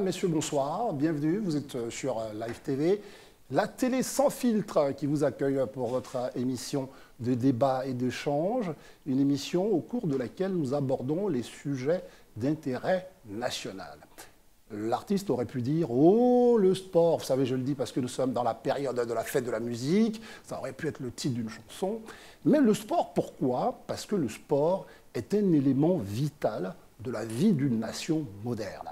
Mesdames, Messieurs, bonsoir, bienvenue, vous êtes sur Live TV, la télé sans filtre qui vous accueille pour votre émission de débat et d'échange, une émission au cours de laquelle nous abordons les sujets d'intérêt national. L'artiste aurait pu dire « Oh, le sport », vous savez, je le dis parce que nous sommes dans la période de la fête de la musique, ça aurait pu être le titre d'une chanson. Mais le sport, pourquoi? Parce que le sport est un élément vital de la vie d'une nation moderne.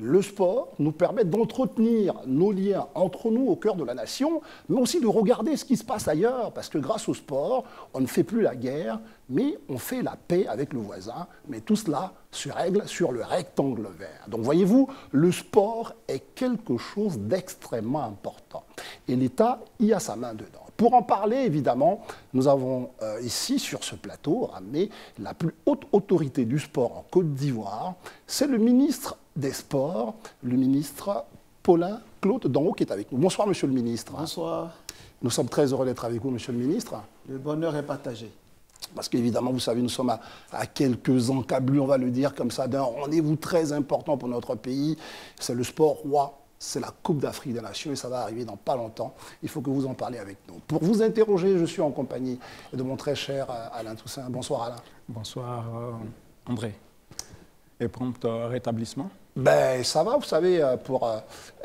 Le sport nous permet d'entretenir nos liens entre nous au cœur de la nation, mais aussi de regarder ce qui se passe ailleurs, parce que grâce au sport, on ne fait plus la guerre, mais on fait la paix avec le voisin, mais tout cela se règle sur le rectangle vert. Donc voyez-vous, le sport est quelque chose d'extrêmement important, et l'État y a sa main dedans. Pour en parler, évidemment, nous avons ici, sur ce plateau, ramené la plus haute autorité du sport en Côte d'Ivoire. C'est le ministre des Sports, le ministre Paulin Claude Danho, qui est avec nous. Bonsoir, monsieur le ministre. Bonsoir. Nous sommes très heureux d'être avec vous, monsieur le ministre. Le bonheur est partagé. Parce qu'évidemment, vous savez, nous sommes à quelques encablures, on va le dire comme ça, d'un rendez-vous très important pour notre pays. C'est le sport roi. C'est la Coupe d'Afrique des Nations et ça va arriver dans pas longtemps. Il faut que vous en parliez avec nous. Pour vous interroger, je suis en compagnie de mon très cher Alain Toussaint. Bonsoir Alain. Bonsoir André. Et prompt rétablissement? Ben, ça va, vous savez, pour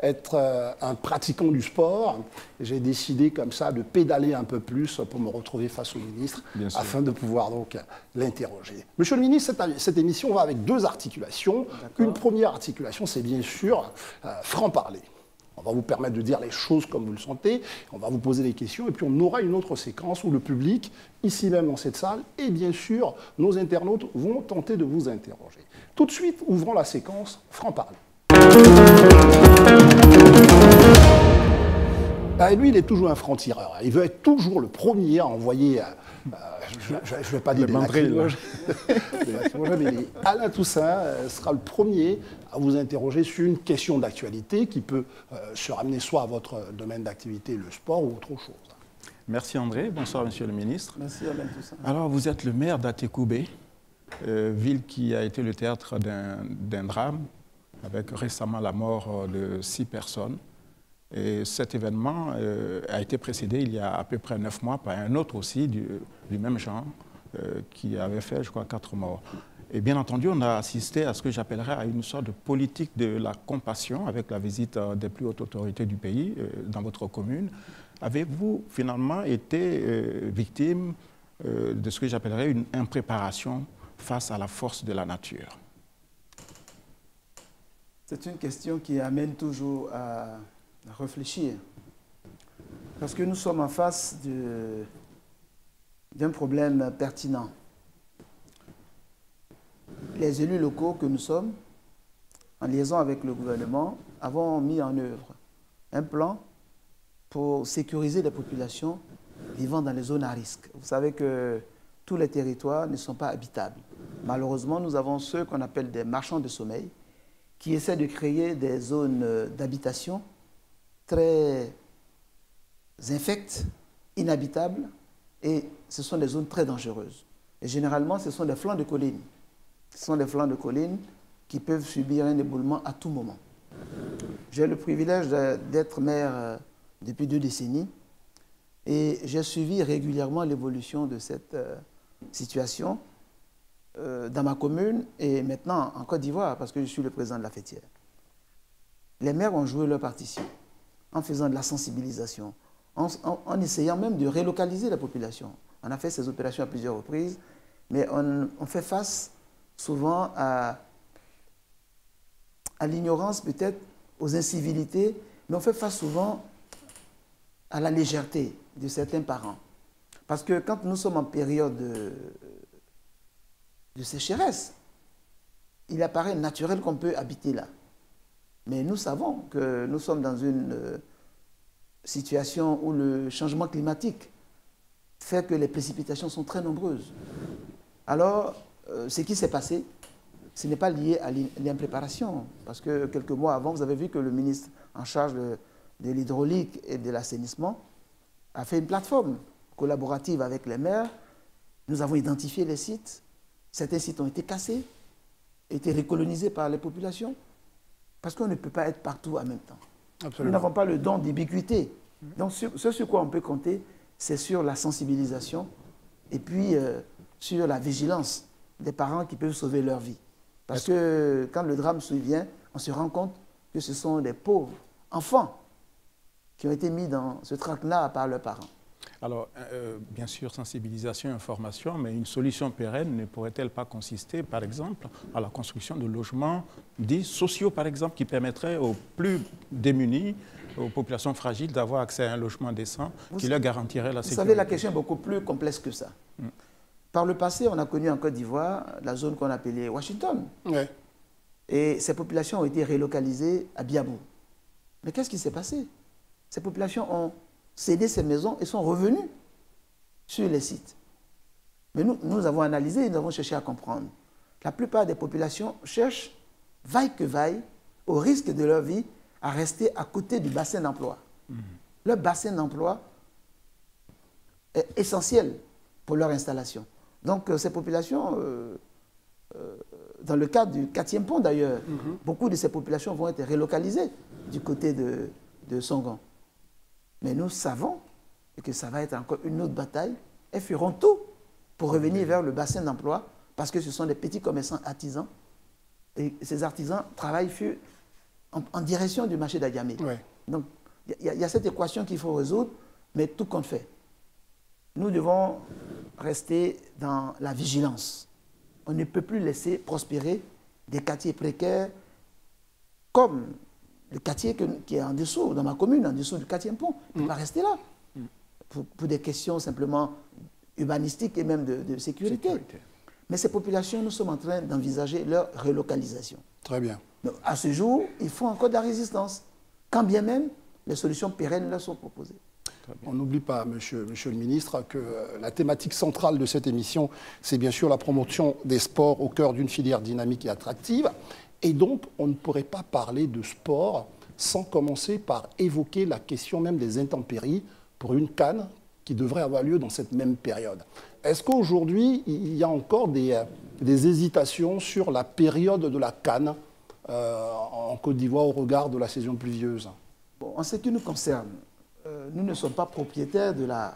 être un pratiquant du sport, j'ai décidé comme ça de pédaler un peu plus pour me retrouver face au ministre, afin de pouvoir donc l'interroger. Monsieur le ministre, cette émission va avec deux articulations. Une première articulation, c'est bien sûr franc-parler. On va vous permettre de dire les choses comme vous le sentez, on va vous poser des questions, et puis on aura une autre séquence où le public, ici même dans cette salle, et bien sûr, nos internautes vont tenter de vous interroger. Tout de suite, ouvrons la séquence franc-parler. Lui, il est toujours un franc-tireur. Il veut être toujours le premier à envoyer, je ne vais pas dire des lacrymogènes, mais Alain Toussaint sera le premier à vous interroger sur une question d'actualité qui peut se ramener soit à votre domaine d'activité, le sport, ou autre chose. Merci André, bonsoir monsieur le ministre. Merci Alain Toussaint. Alors vous êtes le maire d'Atekoubé, ville qui a été le théâtre d'un drame, avec récemment la mort de 6 personnes. Et cet événement a été précédé il y a à peu près 9 mois par un autre aussi du même genre qui avait fait, je crois, 4 morts. Et bien entendu, on a assisté à ce que j'appellerais à une sorte de politique de la compassion avec la visite des plus hautes autorités du pays dans votre commune. Avez-vous finalement été victime de ce que j'appellerais une impréparation face à la force de la nature? C'est une question qui amène toujours à réfléchir. Parce que nous sommes en face d'un problème pertinent. Les élus locaux que nous sommes, en liaison avec le gouvernement, avons mis en œuvre un plan pour sécuriser les populations vivant dans les zones à risque. Vous savez que tous les territoires ne sont pas habitables. Malheureusement, nous avons ceux qu'on appelle des marchands de sommeil qui essaient de créer des zones d'habitation très infectes, inhabitables, et ce sont des zones très dangereuses. Et généralement, ce sont des flancs de collines. Ce sont des flancs de collines qui peuvent subir un éboulement à tout moment. J'ai le privilège d'être maire depuis 2 décennies et j'ai suivi régulièrement l'évolution de cette situation dans ma commune et maintenant en Côte d'Ivoire, parce que je suis le président de la fêtière. Les maires ont joué leur partition en faisant de la sensibilisation, en essayant même de relocaliser la population. On a fait ces opérations à plusieurs reprises, mais on fait face souvent à l'ignorance, peut-être aux incivilités, mais on fait face souvent à la légèreté de certains parents. Parce que quand nous sommes en période de sécheresse, il apparaît naturel qu'on peut habiter là. Mais nous savons que nous sommes dans une situation où le changement climatique fait que les précipitations sont très nombreuses. Alors, ce qui s'est passé, ce n'est pas lié à l'impréparation. Parce que quelques mois avant, vous avez vu que le ministre en charge de l'hydraulique et de l'assainissement a fait une plateforme collaborative avec les maires. Nous avons identifié les sites. Certains sites ont été cassés, été recolonisés par les populations. Parce qu'on ne peut pas être partout en même temps. Absolument. Nous n'avons pas le don d'ubiquité. Donc, ce sur quoi on peut compter, c'est sur la sensibilisation et puis sur la vigilance des parents qui peuvent sauver leur vie. Parce que quand le drame survient, on se rend compte que ce sont des pauvres enfants qui ont été mis dans ce trac-là par leurs parents. Alors, bien sûr, sensibilisation et information, mais une solution pérenne ne pourrait-elle pas consister, par exemple, à la construction de logements dits sociaux, par exemple, qui permettraient aux plus démunis, aux populations fragiles, d'avoir accès à un logement décent qui leur garantirait la sécurité? Vous savez, la question est beaucoup plus complexe que ça. Par le passé, on a connu en Côte d'Ivoire la zone qu'on appelait Washington. Ouais. Et ces populations ont été relocalisées à Biabou. Mais qu'est-ce qui s'est passé? Ces populations ont cédé ces maisons et sont revenues sur les sites. Mais nous avons analysé et nous avons cherché à comprendre. La plupart des populations cherchent, vaille que vaille, au risque de leur vie, à rester à côté du bassin d'emploi. Le bassin d'emploi est essentiel pour leur installation. Donc ces populations, dans le cadre du 4e pont d'ailleurs, beaucoup de ces populations vont être relocalisées du côté de Songan. Mais nous savons que ça va être encore une autre bataille. Elles feront tout pour revenir vers le bassin d'emploi parce que ce sont des petits commerçants artisans. Et ces artisans travaillent en direction du marché d'Adiamé. Ouais. Donc, il y a cette équation qu'il faut résoudre, mais tout compte fait. Nous devons rester dans la vigilance. On ne peut plus laisser prospérer des quartiers précaires comme le quartier qui est en dessous, dans ma commune, en dessous du 4e pont. Il ne peut pas rester là. Pour des questions simplement urbanistiques et même de sécurité. Mais ces populations, nous sommes en train d'envisager leur relocalisation. Très bien. Donc, à ce jour, il faut encore de la résistance. Quand bien même, les solutions pérennes leur sont proposées. On n'oublie pas, monsieur le ministre, que la thématique centrale de cette émission, c'est bien sûr la promotion des sports au cœur d'une filière dynamique et attractive. Et donc, on ne pourrait pas parler de sport sans commencer par évoquer la question même des intempéries pour une CAN qui devrait avoir lieu dans cette même période. Est-ce qu'aujourd'hui, il y a encore des hésitations sur la période de la CAN en Côte d'Ivoire au regard de la saison pluvieuse? Bon, en ce qui nous concerne, nous ne sommes pas propriétaires de la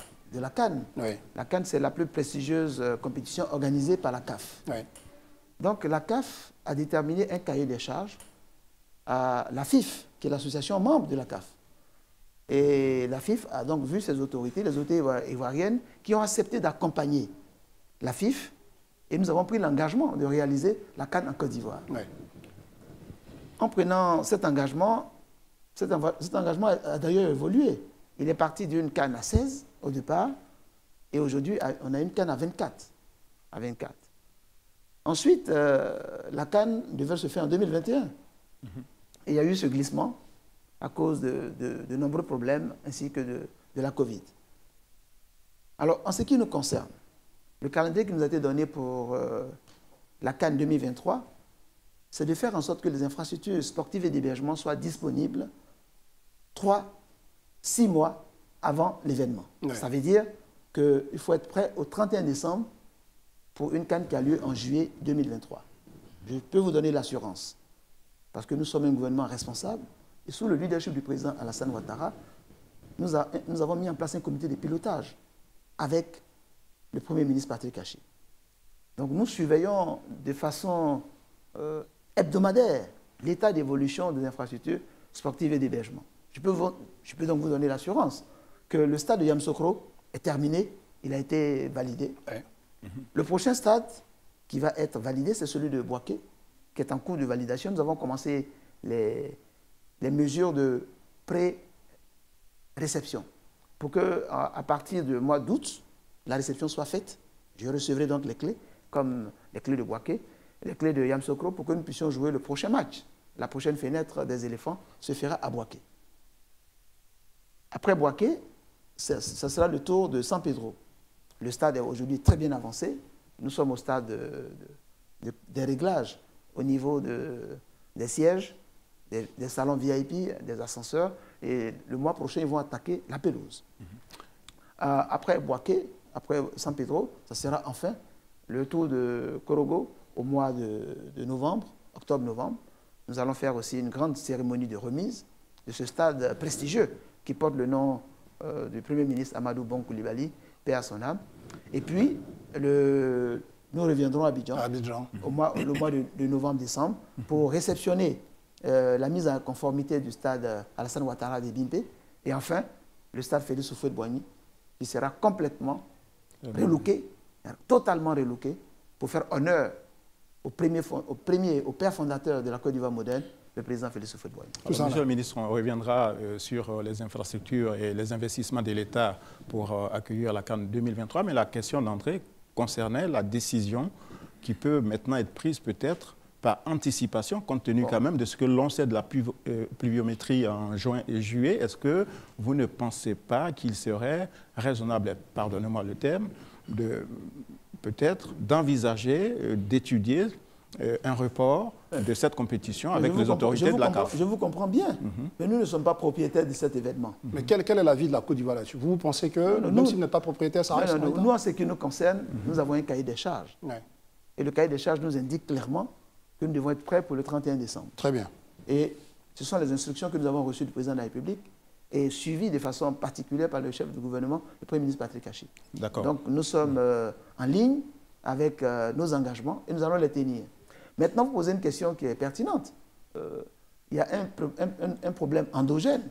CAN. Oui. La CAN, c'est la plus prestigieuse compétition organisée par la CAF. Oui. Donc la CAF a déterminé un cahier des charges à la FIF, qui est l'association membre de la CAF. Et la FIF a donc vu ces autorités, les autorités ivoiriennes, qui ont accepté d'accompagner la FIF. Et nous avons pris l'engagement de réaliser la CAN en Côte d'Ivoire. Oui. En prenant cet engagement a d'ailleurs évolué. Il est parti d'une CAN à 16 au départ, et aujourd'hui, on a une CAN à 24. Ensuite, la CAN devait se faire en 2021. Et il y a eu ce glissement à cause de nombreux problèmes, ainsi que de la Covid. Alors, en ce qui nous concerne, le calendrier qui nous a été donné pour la CAN 2023, c'est de faire en sorte que les infrastructures sportives et d'hébergement soient disponibles 3-6 mois avant l'événement. Ouais. Ça veut dire qu'il faut être prêt au 31 décembre pour une CAN qui a lieu en juillet 2023. Je peux vous donner l'assurance, parce que nous sommes un gouvernement responsable, et sous le leadership du président Alassane Ouattara, nous avons mis en place un comité de pilotage avec le Premier ministre Patrick Hachi. Donc nous surveillons de façon hebdomadaire l'état d'évolution des infrastructures sportives et d'hébergement. Je peux donc vous donner l'assurance que le stade de Yamoussoukro est terminé, il a été validé. Ouais. Le prochain stade qui va être validé, c'est celui de Boaké, qui est en cours de validation. Nous avons commencé les mesures de pré-réception pour qu'à partir du mois d'août, la réception soit faite. Je recevrai donc les clés, comme les clés de Boaké, les clés de Yamoussoukro, pour que nous puissions jouer le prochain match. La prochaine fenêtre des éléphants se fera à Boaké. Après Boaké, ça sera le tour de San Pedro. Le stade est aujourd'hui très bien avancé. Nous sommes au stade des réglages au niveau des sièges, des salons VIP, des ascenseurs. Et le mois prochain, ils vont attaquer la pelouse. Après Boaké, après San Pedro, ça sera enfin le tour de Korogo au mois de novembre, octobre-novembre. nous allons faire aussi une grande cérémonie de remise de ce stade prestigieux qui porte le nom du Premier ministre Amadou Bon Coulibaly, paix à son âme. Et puis, nous reviendrons à Abidjan, le mois de novembre-décembre pour réceptionner la mise en conformité du stade Alassane Ouattara de Bimpe. Et enfin, le stade Félix Houphouët-Boigny, qui sera complètement relooké, totalement relooké, pour faire honneur au père fondateur de la Côte d'Ivoire moderne, le président Félix Houphouët-Boigny. Monsieur le ministre, on reviendra sur les infrastructures et les investissements de l'État pour accueillir la CAN 2023, mais la question d'entrée concernait la décision qui peut maintenant être prise peut-être par anticipation, compte tenu quand même de ce que l'on sait de la pluviométrie en juin et juillet. Est-ce que vous ne pensez pas qu'il serait raisonnable, pardonnez-moi le terme, peut-être d'envisager, d'étudier un report de cette compétition avec les autorités de la CAF? Je vous comprends bien, mais nous ne sommes pas propriétaires de cet événement. Mais quel est l'avis de la Côte d'Ivoire là-dessus? Vous pensez que, même s'il n'est pas propriétaire, ça reste nous, en ce qui nous concerne, nous avons un cahier des charges. Et le cahier des charges nous indique clairement que nous devons être prêts pour le 31 décembre. Très bien. Et ce sont les instructions que nous avons reçues du président de la République et suivies de façon particulière par le chef du gouvernement, le Premier ministre Patrick Achi. D'accord. Donc nous sommes en ligne avec nos engagements et nous allons les tenir. Maintenant, vous posez une question qui est pertinente. Il y a un problème endogène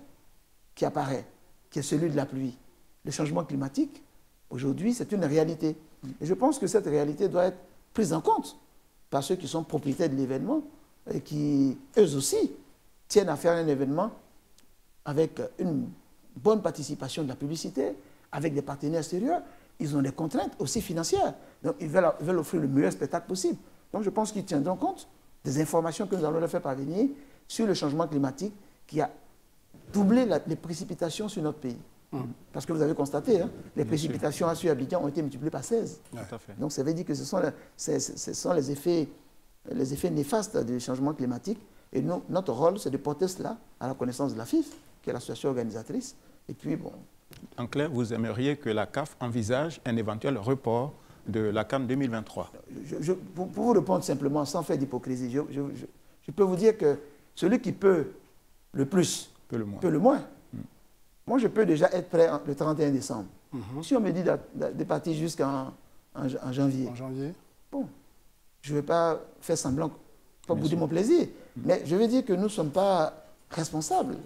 qui apparaît, qui est celui de la pluie. Le changement climatique, aujourd'hui, c'est une réalité. Et je pense que cette réalité doit être prise en compte par ceux qui sont propriétaires de l'événement et qui, eux aussi, tiennent à faire un événement avec une bonne participation de la publicité, avec des partenaires sérieux. Ils ont des contraintes aussi financières. Donc, ils veulent offrir le meilleur spectacle possible. Donc, je pense qu'ils tiendront compte des informations que nous allons leur faire parvenir sur le changement climatique qui a doublé les précipitations sur notre pays. Parce que vous avez constaté, hein, les précipitations à Abidjan ont été multipliées par 16. Tout à fait. Donc, ça veut dire que ce sont les effets néfastes du changement climatique. Et notre rôle, c'est de porter cela à la connaissance de la FIF, qui est l'association organisatrice. Et puis, bon... En clair, vous aimeriez que la CAF envisage un éventuel report de la CAN 2023? Pour vous répondre simplement, sans faire d'hypocrisie, je peux vous dire que celui qui peut le plus, peut le moins. Moi, je peux déjà être prêt le 31 décembre. Si on me dit de partir jusqu'en janvier, bon, je ne vais pas faire semblant, pas bouder mon plaisir. Mais je veux dire que nous ne sommes pas responsables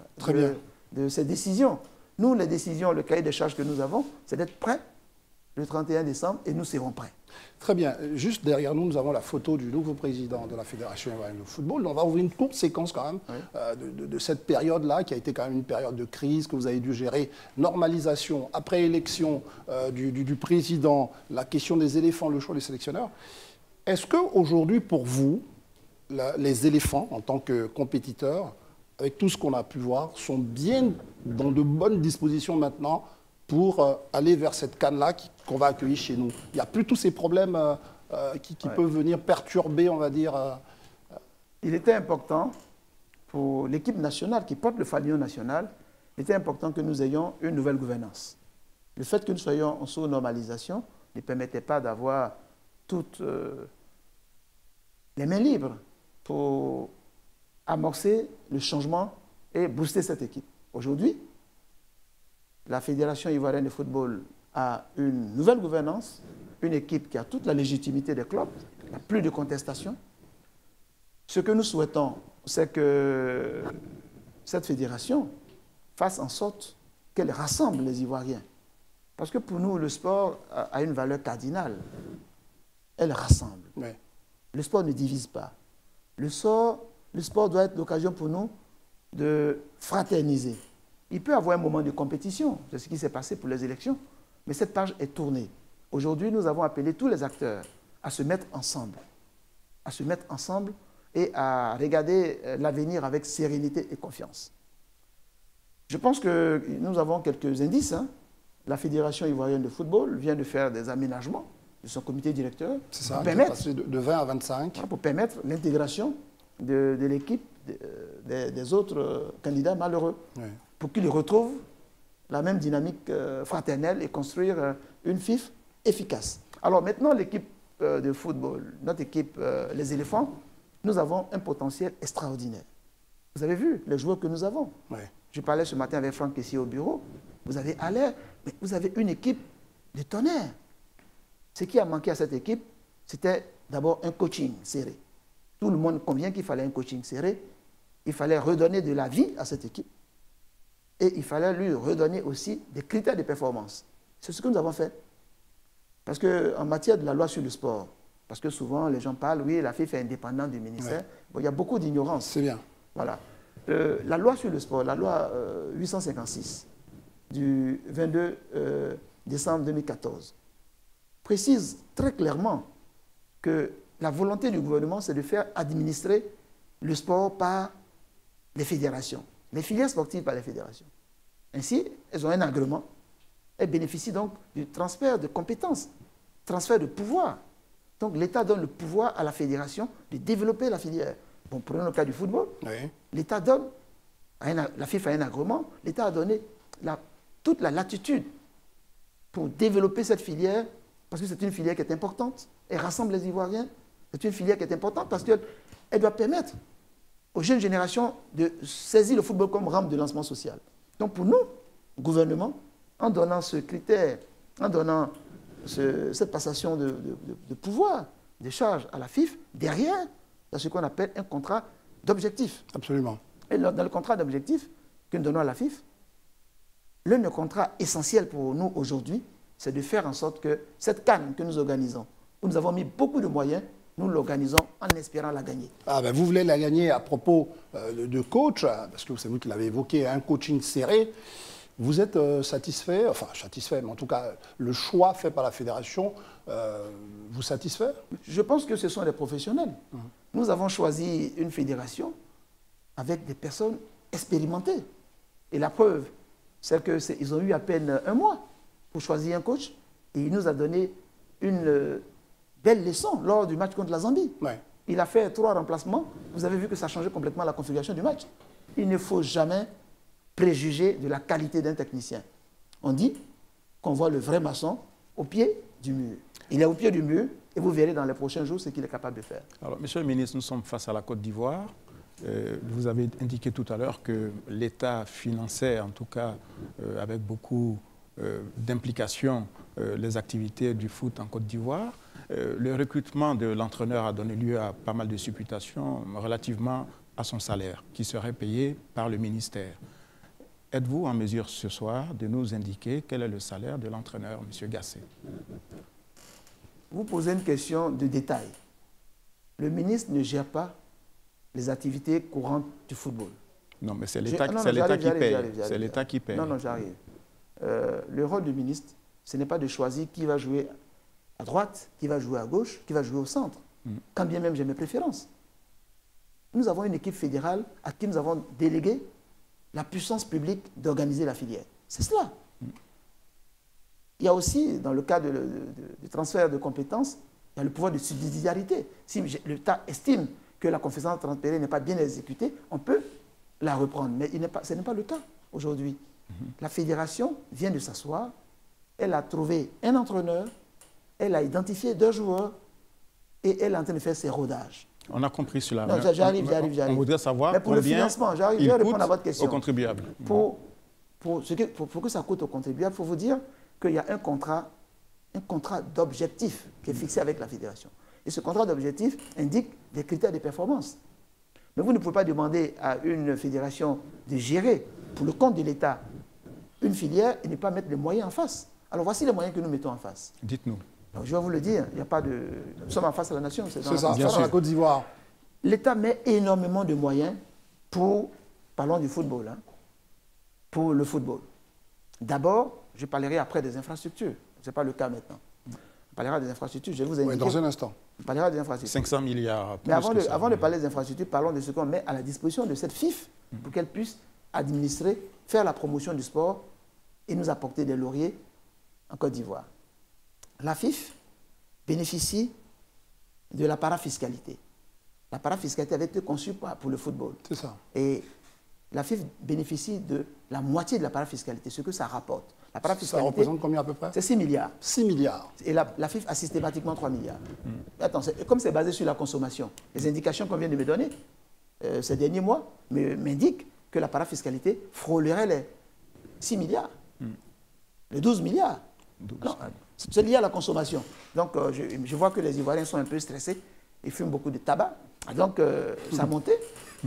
de ces décisions. Nous, les décisions, le cahier des charges que nous avons, c'est d'être prêts le 31 décembre et nous serons prêts. Très bien. Juste derrière nous, nous avons la photo du nouveau président de la Fédération ivoirienne de football. On va ouvrir une courte séquence quand même de cette période-là, qui a été quand même une période de crise que vous avez dû gérer. Normalisation, après élection du président, la question des éléphants, le choix des sélectionneurs. Est-ce qu'aujourd'hui, pour vous, les éléphants, en tant que compétiteurs, avec tout ce qu'on a pu voir, sont bien dans de bonnes dispositions maintenant pour aller vers cette CAN-là qu'on va accueillir chez nous? Il n'y a plus tous ces problèmes qui peuvent venir perturber, on va dire. Il était important pour l'équipe nationale qui porte le fanion national, il était important que nous ayons une nouvelle gouvernance. Le fait que nous soyons en sous-normalisation ne permettait pas d'avoir toutes les mains libres pour amorcer le changement et booster cette équipe. Aujourd'hui, la Fédération ivoirienne de football a une nouvelle gouvernance, une équipe qui a toute la légitimité des clubs, il n'y a plus de contestation. Ce que nous souhaitons, c'est que cette fédération fasse en sorte qu'elle rassemble les Ivoiriens. Parce que pour nous, le sport a une valeur cardinale. Elle rassemble. Oui. Le sport ne divise pas. Le sport doit être l'occasion pour nous de fraterniser. Il peut y avoir un moment de compétition, c'est ce qui s'est passé pour les élections, mais cette page est tournée. Aujourd'hui, nous avons appelé tous les acteurs à se mettre ensemble, et à regarder l'avenir avec sérénité et confiance. Je pense que nous avons quelques indices. La Fédération ivoirienne de football vient de faire des aménagements de son comité directeur. C'est ça, passer de 20 à 25. Pour permettre l'intégration de l'équipe des autres candidats malheureux. Oui. Pour qu'ils retrouvent la même dynamique fraternelle et construire une FIF efficace. Alors maintenant, l'équipe de football, notre équipe, les éléphants, nous avons un potentiel extraordinaire. Vous avez vu les joueurs que nous avons. Ouais. Je parlais ce matin avec Franck ici au bureau. Vous avez Allaire, mais vous avez une équipe de tonnerre. Ce qui a manqué à cette équipe, c'était d'abord un coaching serré. Tout le monde convient qu'il fallait un coaching serré. Il fallait redonner de la vie à cette équipe. Et il fallait lui redonner aussi des critères de performance. C'est ce que nous avons fait. Parce qu'en matière de la loi sur le sport, parce que souvent les gens parlent, oui, la FIFA est indépendante du ministère. Ouais. Bon, il y a beaucoup d'ignorance. C'est bien. Voilà. La loi sur le sport, la loi 856 du 22 décembre 2014, précise très clairement que la volonté du gouvernement, c'est de faire administrer le sport par les fédérations, les filières sportives par les fédérations. Ainsi, elles ont un agrément. Elles bénéficient donc du transfert de compétences, transfert de pouvoir. Donc l'État donne le pouvoir à la fédération de développer la filière. Bon, prenons le cas du football. Oui. L'État donne, la FIFA a un agrément, l'État a donné toute la latitude pour développer cette filière, parce que c'est une filière qui est importante. Elle rassemble les Ivoiriens. C'est une filière qui est importante parce qu'elle doit permettre aux jeunes générations de saisir le football comme rampe de lancement social. Donc pour nous, gouvernement, en donnant ce critère, en donnant cette passation de pouvoir, de charges à la FIFA, derrière, il y a ce qu'on appelle un contrat d'objectif. Absolument. Et dans le contrat d'objectif que nous donnons à la FIFA, l'un des contrats essentiels pour nous aujourd'hui, c'est de faire en sorte que cette CAN que nous organisons, où nous avons mis beaucoup de moyens, nous l'organisons en espérant la gagner. Ah ben vous voulez la gagner à propos de coach, parce que c'est vous qui l'avez évoqué, un coaching serré. Vous êtes satisfait, enfin satisfait, mais en tout cas, le choix fait par la fédération vous satisfait? Je pense que ce sont des professionnels. Nous avons choisi une fédération avec des personnes expérimentées. Et la preuve, c'est qu'ils ont eu à peine un mois pour choisir un coach. Et il nous a donné une belle leçon lors du match contre la Zambie. Ouais. Il a fait 3 remplacements. Vous avez vu que ça a changé complètement la configuration du match. Il ne faut jamais préjuger de la qualité d'un technicien. On dit qu'on voit le vrai maçon au pied du mur. Il est au pied du mur et vous verrez dans les prochains jours ce qu'il est capable de faire. Alors, Monsieur le ministre, nous sommes face à la Côte d'Ivoire. Vous avez indiqué tout à l'heure que l'État finançait, en tout cas avec beaucoup d'implication, les activités du foot en Côte d'Ivoire. Le recrutement de l'entraîneur a donné lieu à pas mal de supputations relativement à son salaire, qui serait payé par le ministère. Êtes-vous en mesure ce soir de nous indiquer quel est le salaire de l'entraîneur, M. Gassé? Vous posez une question de détail. Le ministre ne gère pas les activités courantes du football. Non, mais c'est l'État qui paye. C'est l'État qui paye. Non, non, j'arrive. Le rôle du ministre, ce n'est pas de choisir qui va jouer à droite, qui va jouer à gauche, qui va jouer au centre. Quand bien même j'ai mes préférences. Nous avons une équipe fédérale à qui nous avons délégué la puissance publique d'organiser la filière. C'est cela. Il y a aussi, dans le cas du transfert de compétences, il y a le pouvoir de subsidiarité. Si l'État estime que la conférence transférée n'est pas bien exécutée, on peut la reprendre. Mais ce n'est pas le cas aujourd'hui. La fédération vient de s'asseoir, elle a trouvé un entraîneur, elle a identifié 2 joueurs et elle est en train de faire ses rodages. On a compris cela. Non, j'arrive. On voudrait savoir mais pour le financement, j'arrive, je vais répondre à votre question. Aux contribuables. Pour que ça coûte aux contribuables, il faut vous dire qu'il y a un contrat d'objectif qui est fixé avec la fédération. Et ce contrat d'objectif indique des critères de performance. Mais vous ne pouvez pas demander à une fédération de gérer pour le compte de l'État une filière et ne pas mettre les moyens en face. Alors voici les moyens que nous mettons en face. Dites-nous. Donc, je vais vous le dire, il n'y a pas de... Nous sommes en face à la nation. C'est ça, dans la Côte d'Ivoire. L'État met énormément de moyens pour, parlons du football, pour le football. D'abord, je parlerai après des infrastructures. Ce n'est pas le cas maintenant. On parlera des infrastructures, je vais vous indiquer. Oui, dans un instant. On parlera des infrastructures. 500 milliards. Mais avant de parler des infrastructures, parlons de ce qu'on met à la disposition de cette FIF pour qu'elle puisse administrer, faire la promotion du sport et nous apporter des lauriers en Côte d'Ivoire. La FIF bénéficie de la parafiscalité. La parafiscalité avait été conçue pour le football. C'est ça. Et la FIF bénéficie de la moitié de la parafiscalité, ce que ça rapporte. La parafiscalité, ça représente combien à peu près? C'est 6 milliards. 6 milliards. Et la FIF a systématiquement 3 milliards. Attends, comme c'est basé sur la consommation, les indications qu'on vient de me donner ces derniers mois m'indiquent que la parafiscalité frôlerait les 6 milliards, les 12 milliards. Non, c'est lié à la consommation. Donc, je vois que les Ivoiriens sont un peu stressés. Ils fument beaucoup de tabac. Donc, ça a monté.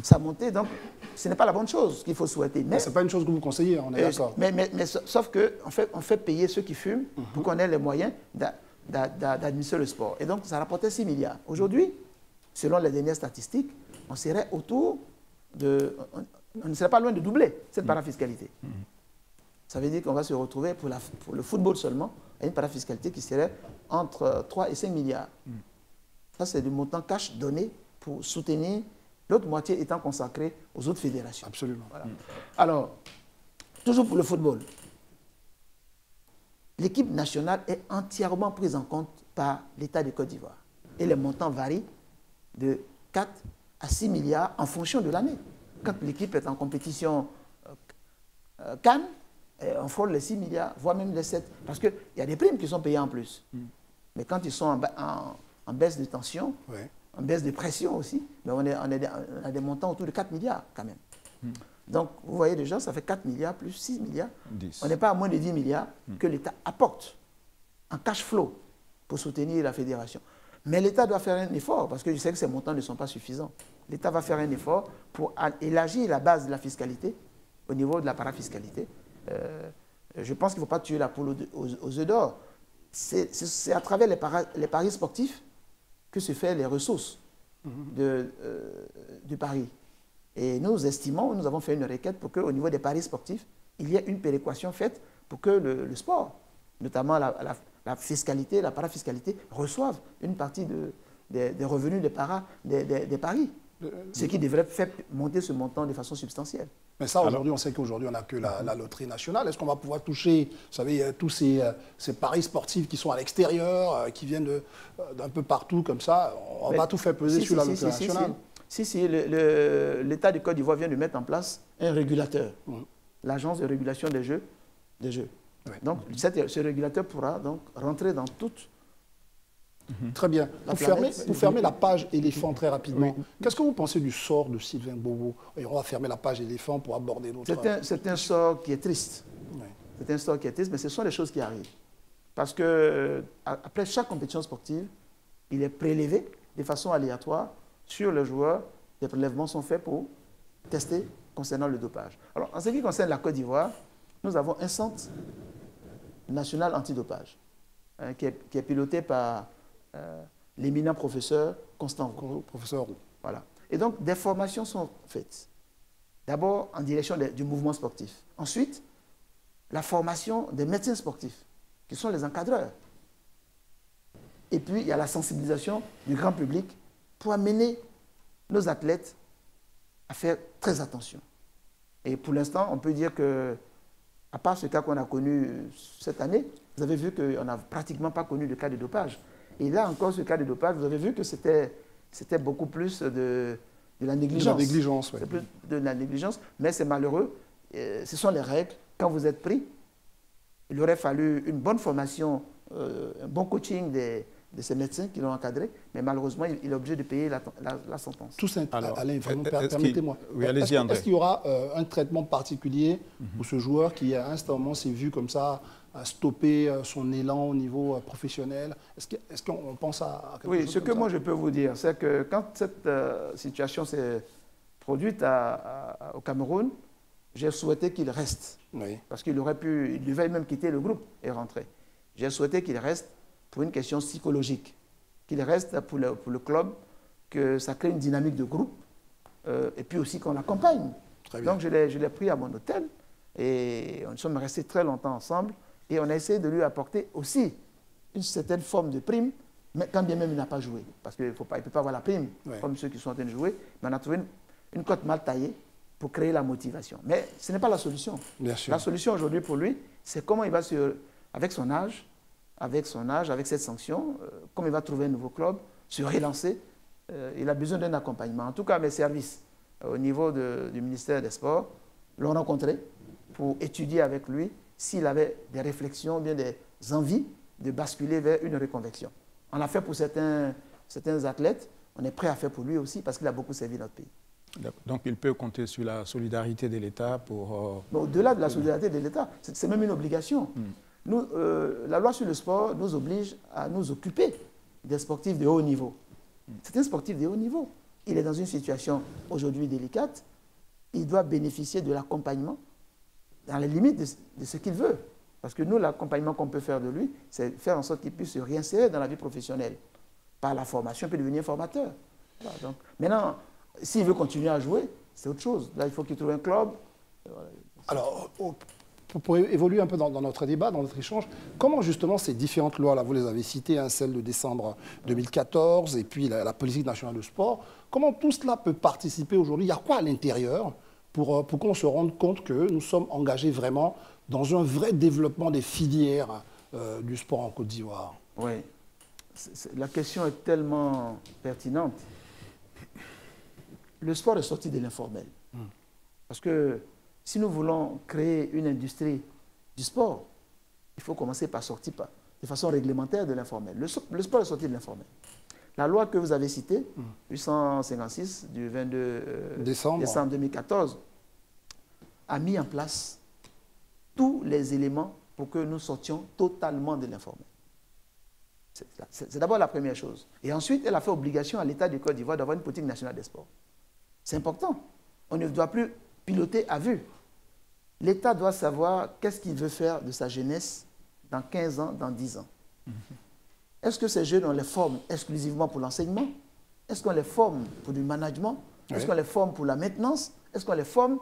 Ça a monté. Donc, ce n'est pas la bonne chose qu'il faut souhaiter. Mais ce n'est pas une chose que vous conseillez, on est d'accord. Mais sauf qu'on fait payer ceux qui fument pour qu'on ait les moyens d'administrer le sport. Et donc, ça rapportait 6 milliards. Aujourd'hui, selon les dernières statistiques, on serait autour de... On ne serait pas loin de doubler cette parafiscalité. Ça veut dire qu'on va se retrouver pour le football seulement à une parafiscalité qui serait entre 3 et 5 milliards. Ça, c'est du montant cash donné pour soutenir, l'autre moitié étant consacrée aux autres fédérations. Absolument. Voilà. Alors, toujours pour le football, l'équipe nationale est entièrement prise en compte par l'État de Côte d'Ivoire. Et les montants varient de 4 à 6 milliards en fonction de l'année. Quand l'équipe est en compétition CAN, on frôle les 6 milliards, voire même les 7. Parce qu'il y a des primes qui sont payées en plus. Mais quand ils sont en baisse de tension, en baisse de pression aussi, mais on a des montants autour de 4 milliards quand même. Donc, vous voyez déjà, ça fait 4 milliards plus 6 milliards. 10. On n'est pas à moins de 10 milliards que l'État apporte en cash flow pour soutenir la fédération. Mais l'État doit faire un effort, parce que je sais que ces montants ne sont pas suffisants. L'État va faire un effort pour élargir la base de la fiscalité au niveau de la parafiscalité. Je pense qu'il ne faut pas tuer la poule aux œufs d'or. C'est à travers les paris sportifs que se fait les ressources du pari. Et nous estimons, nous avons fait une requête pour qu'au niveau des paris sportifs, il y ait une péréquation faite pour que le sport, notamment la fiscalité, la parafiscalité, reçoivent une partie des revenus des paris. Ce qui devrait faire monter ce montant de façon substantielle. Mais ça, aujourd'hui, on sait qu'aujourd'hui, on n'a que la loterie nationale. Est-ce qu'on va pouvoir toucher, vous savez, tous ces paris sportifs qui sont à l'extérieur, qui viennent d'un peu partout comme ça? On va tout faire peser sur la loterie nationale. Si, l'État du Côte d'Ivoire vient de mettre en place un régulateur, l'agence de régulation des jeux. Oui. Donc, ce régulateur pourra donc rentrer dans toute... Très bien. Pour fermer la page éléphant très rapidement, qu'est-ce que vous pensez du sort de Sylvain Gbagbo? Et on va fermer la page éléphant pour aborder d'autres... C'est un sort qui est triste. Oui. C'est un sort qui est triste, mais ce sont les choses qui arrivent. Parce que après chaque compétition sportive, il est prélevé de façon aléatoire sur le joueur. Des prélèvements sont faits pour tester concernant le dopage. Alors, en ce qui concerne la Côte d'Ivoire, nous avons un centre national antidopage qui est piloté par l'éminent professeur Constant Roux. Professeur Roux. Voilà. Et donc, des formations sont faites. D'abord, en direction du mouvement sportif. Ensuite, la formation des médecins sportifs, qui sont les encadreurs. Et puis, il y a la sensibilisation du grand public pour amener nos athlètes à faire très attention. Et pour l'instant, on peut dire que, à part ce cas qu'on a connu cette année, vous avez vu qu'on n'a pratiquement pas connu de cas de dopage. Et là encore, ce cas de dopage, vous avez vu que c'était beaucoup plus de la négligence. De la négligence, oui. C'est plus de la négligence, mais c'est malheureux. Ce sont les règles. Quand vous êtes pris, il aurait fallu une bonne formation, un bon coaching de ces médecins qui l'ont encadré, mais malheureusement, il est obligé de payer la sentence. Tout ça, Alain, permettez-moi. Oui, allez-y, André. Est-ce qu'il y aura un traitement particulier pour ce joueur qui, à un moment, s'est vu comme ça, stopper son élan au niveau professionnel? Est-ce qu'on pense à quelque chose comme ça? Oui, ce que moi je peux vous dire, c'est que quand cette situation s'est produite au Cameroun, j'ai souhaité qu'il reste. Oui. Parce qu'il devait même quitter le groupe et rentrer. J'ai souhaité qu'il reste pour une question psychologique, qu'il reste pour le club, que ça crée une dynamique de groupe, et puis aussi qu'on l'accompagne. Donc je l'ai pris à mon hôtel, et nous sommes restés très longtemps ensemble, et on a essayé de lui apporter aussi une certaine forme de prime, mais quand bien même il n'a pas joué, parce qu'il ne peut pas avoir la prime, comme ceux qui sont en train de jouer, mais on a trouvé une cote mal taillée pour créer la motivation. Mais ce n'est pas la solution. Bien sûr. La solution aujourd'hui pour lui, c'est comment il va avec son âge, avec cette sanction, comme il va trouver un nouveau club, se relancer. Il a besoin d'un accompagnement. En tout cas, mes services au niveau du ministère des Sports l'ont rencontré pour étudier avec lui s'il avait des réflexions, bien des envies de basculer vers une reconversion. On l'a fait pour certains athlètes, on est prêt à faire pour lui aussi parce qu'il a beaucoup servi notre pays. Donc il peut compter sur la solidarité de l'État pour... Au-delà de la solidarité de l'État, c'est même une obligation. Nous, la loi sur le sport nous oblige à nous occuper des sportifs de haut niveau. C'est un sportif de haut niveau. Il est dans une situation aujourd'hui délicate. Il doit bénéficier de l'accompagnement dans les limites de ce qu'il veut. Parce que nous, l'accompagnement qu'on peut faire de lui, c'est faire en sorte qu'il puisse se réinsérer dans la vie professionnelle. Par la formation, il peut devenir formateur. Voilà, donc, maintenant, s'il veut continuer à jouer, c'est autre chose. Là, il faut qu'il trouve un club. Alors, pour évoluer un peu dans notre débat, dans notre échange, comment justement ces différentes lois, là, vous les avez citées, hein, celle de décembre 2014 et puis la politique nationale de sport, comment tout cela peut participer aujourd'hui? Il y a quoi à l'intérieur pour qu'on se rende compte que nous sommes engagés vraiment dans un vrai développement des filières du sport en Côte d'Ivoire? Oui, la question est tellement pertinente. Le sport est sorti de l'informel. Parce que si nous voulons créer une industrie du sport, il faut commencer par sortir de façon réglementaire de l'informel. Le sport est sorti de l'informel. La loi que vous avez citée, 856 du 22 décembre 2014, a mis en place tous les éléments pour que nous sortions totalement de l'informel. C'est d'abord la première chose. Et ensuite, elle a fait obligation à l'État du Côte d'Ivoire d'avoir une politique nationale des sports. C'est important. On ne doit plus piloter à vue. L'État doit savoir qu'est-ce qu'il veut faire de sa jeunesse dans 15 ans, dans 10 ans. Est-ce que ces jeunes, on les forme exclusivement pour l'enseignement? Est-ce qu'on les forme pour du management? Est-ce qu'on les forme pour la maintenance? Est-ce qu'on les forme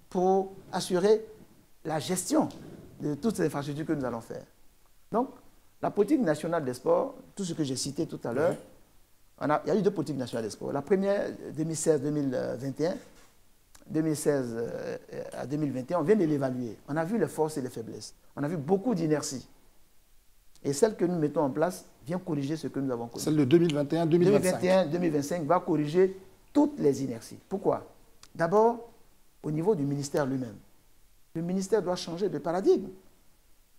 pour assurer la gestion de toutes ces infrastructures que nous allons faire? Donc, la politique nationale des sports, tout ce que j'ai cité tout à l'heure, il y a eu deux politiques nationales des sports. La première, 2016-2021, 2016 à 2021, on vient de l'évaluer. On a vu les forces et les faiblesses. On a vu beaucoup d'inertie. Et celle que nous mettons en place vient corriger ce que nous avons corrigé. Celle de 2021-2025. 2021-2025 va corriger toutes les inerties. Pourquoi? D'abord, au niveau du ministère lui-même. Le ministère doit changer de paradigme.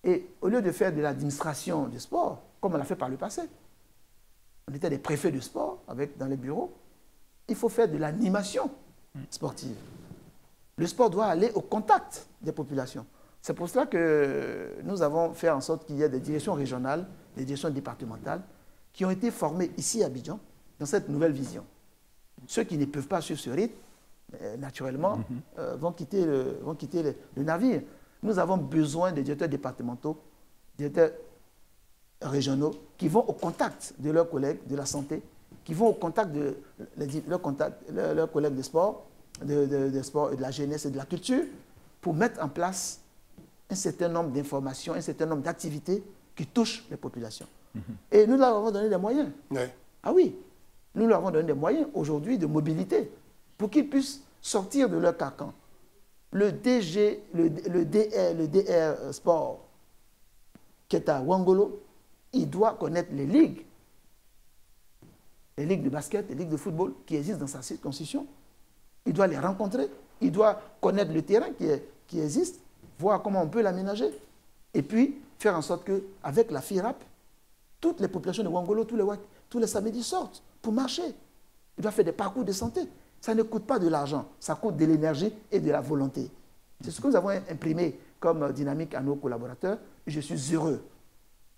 Et au lieu de faire de l'administration du sport, comme on l'a fait par le passé, on était des préfets de sport dans les bureaux, il faut faire de l'animation sportive. Le sport doit aller au contact des populations. C'est pour cela que nous avons fait en sorte qu'il y ait des directions régionales, des directions départementales, qui ont été formées ici à Abidjan, dans cette nouvelle vision. Ceux qui ne peuvent pas suivre ce rythme, naturellement, vont quitter le navire. Nous avons besoin des directeurs départementaux, directeurs régionaux, qui vont au contact de leurs collègues de la santé, qui vont au contact de leurs collègues de sport, de sport et de la jeunesse et de la culture, pour mettre en place un certain nombre d'informations, un certain nombre d'activités qui touchent les populations. Et nous leur avons donné des moyens. Ah oui, nous leur avons donné des moyens aujourd'hui de mobilité pour qu'ils puissent sortir de leur carcan. Le DR Sport, qui est à Ouangolo, il doit connaître les ligues de basket, les ligues de football qui existent dans sa circonscription. Il doit les rencontrer, il doit connaître le terrain qui existe, voir comment on peut l'aménager, et puis faire en sorte qu'avec la FIRAP, toutes les populations de Ouangolo, tous les samedis sortent pour marcher. Il doit faire des parcours de santé. Ça ne coûte pas de l'argent, ça coûte de l'énergie et de la volonté. C'est ce que nous avons imprimé comme dynamique à nos collaborateurs. Et je suis heureux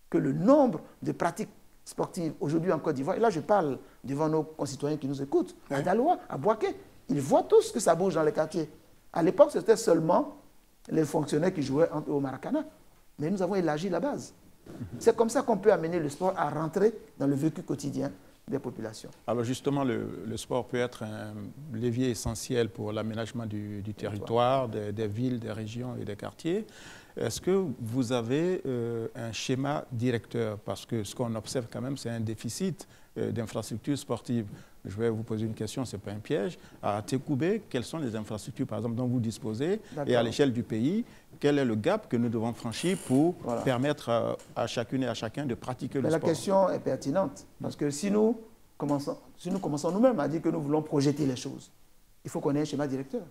que le nombre de pratiques sportives aujourd'hui en Côte d'Ivoire, et là je parle devant nos concitoyens qui nous écoutent, à Daloa, à Boaké, ils voient tous que ça bouge dans les quartiers. À l'époque, c'était seulement les fonctionnaires qui jouaient au Maracana. Mais nous avons élargi la base. C'est comme ça qu'on peut amener le sport à rentrer dans le vécu quotidien des populations. Alors justement, le sport peut être un levier essentiel pour l'aménagement du territoire, des villes, des régions et des quartiers. Est-ce que vous avez un schéma directeur? Parce que ce qu'on observe quand même, c'est un déficit d'infrastructures sportives. Je vais vous poser une question, ce n'est pas un piège. À Tekoubé, quelles sont les infrastructures, par exemple, dont vous disposez? Et à l'échelle du pays, quel est le gap que nous devons franchir pour permettre à chacune et à chacun de pratiquer le sport? La question est pertinente, parce que si nous commençons nous-mêmes à dire que nous voulons projeter les choses, il faut qu'on ait un schéma directeur.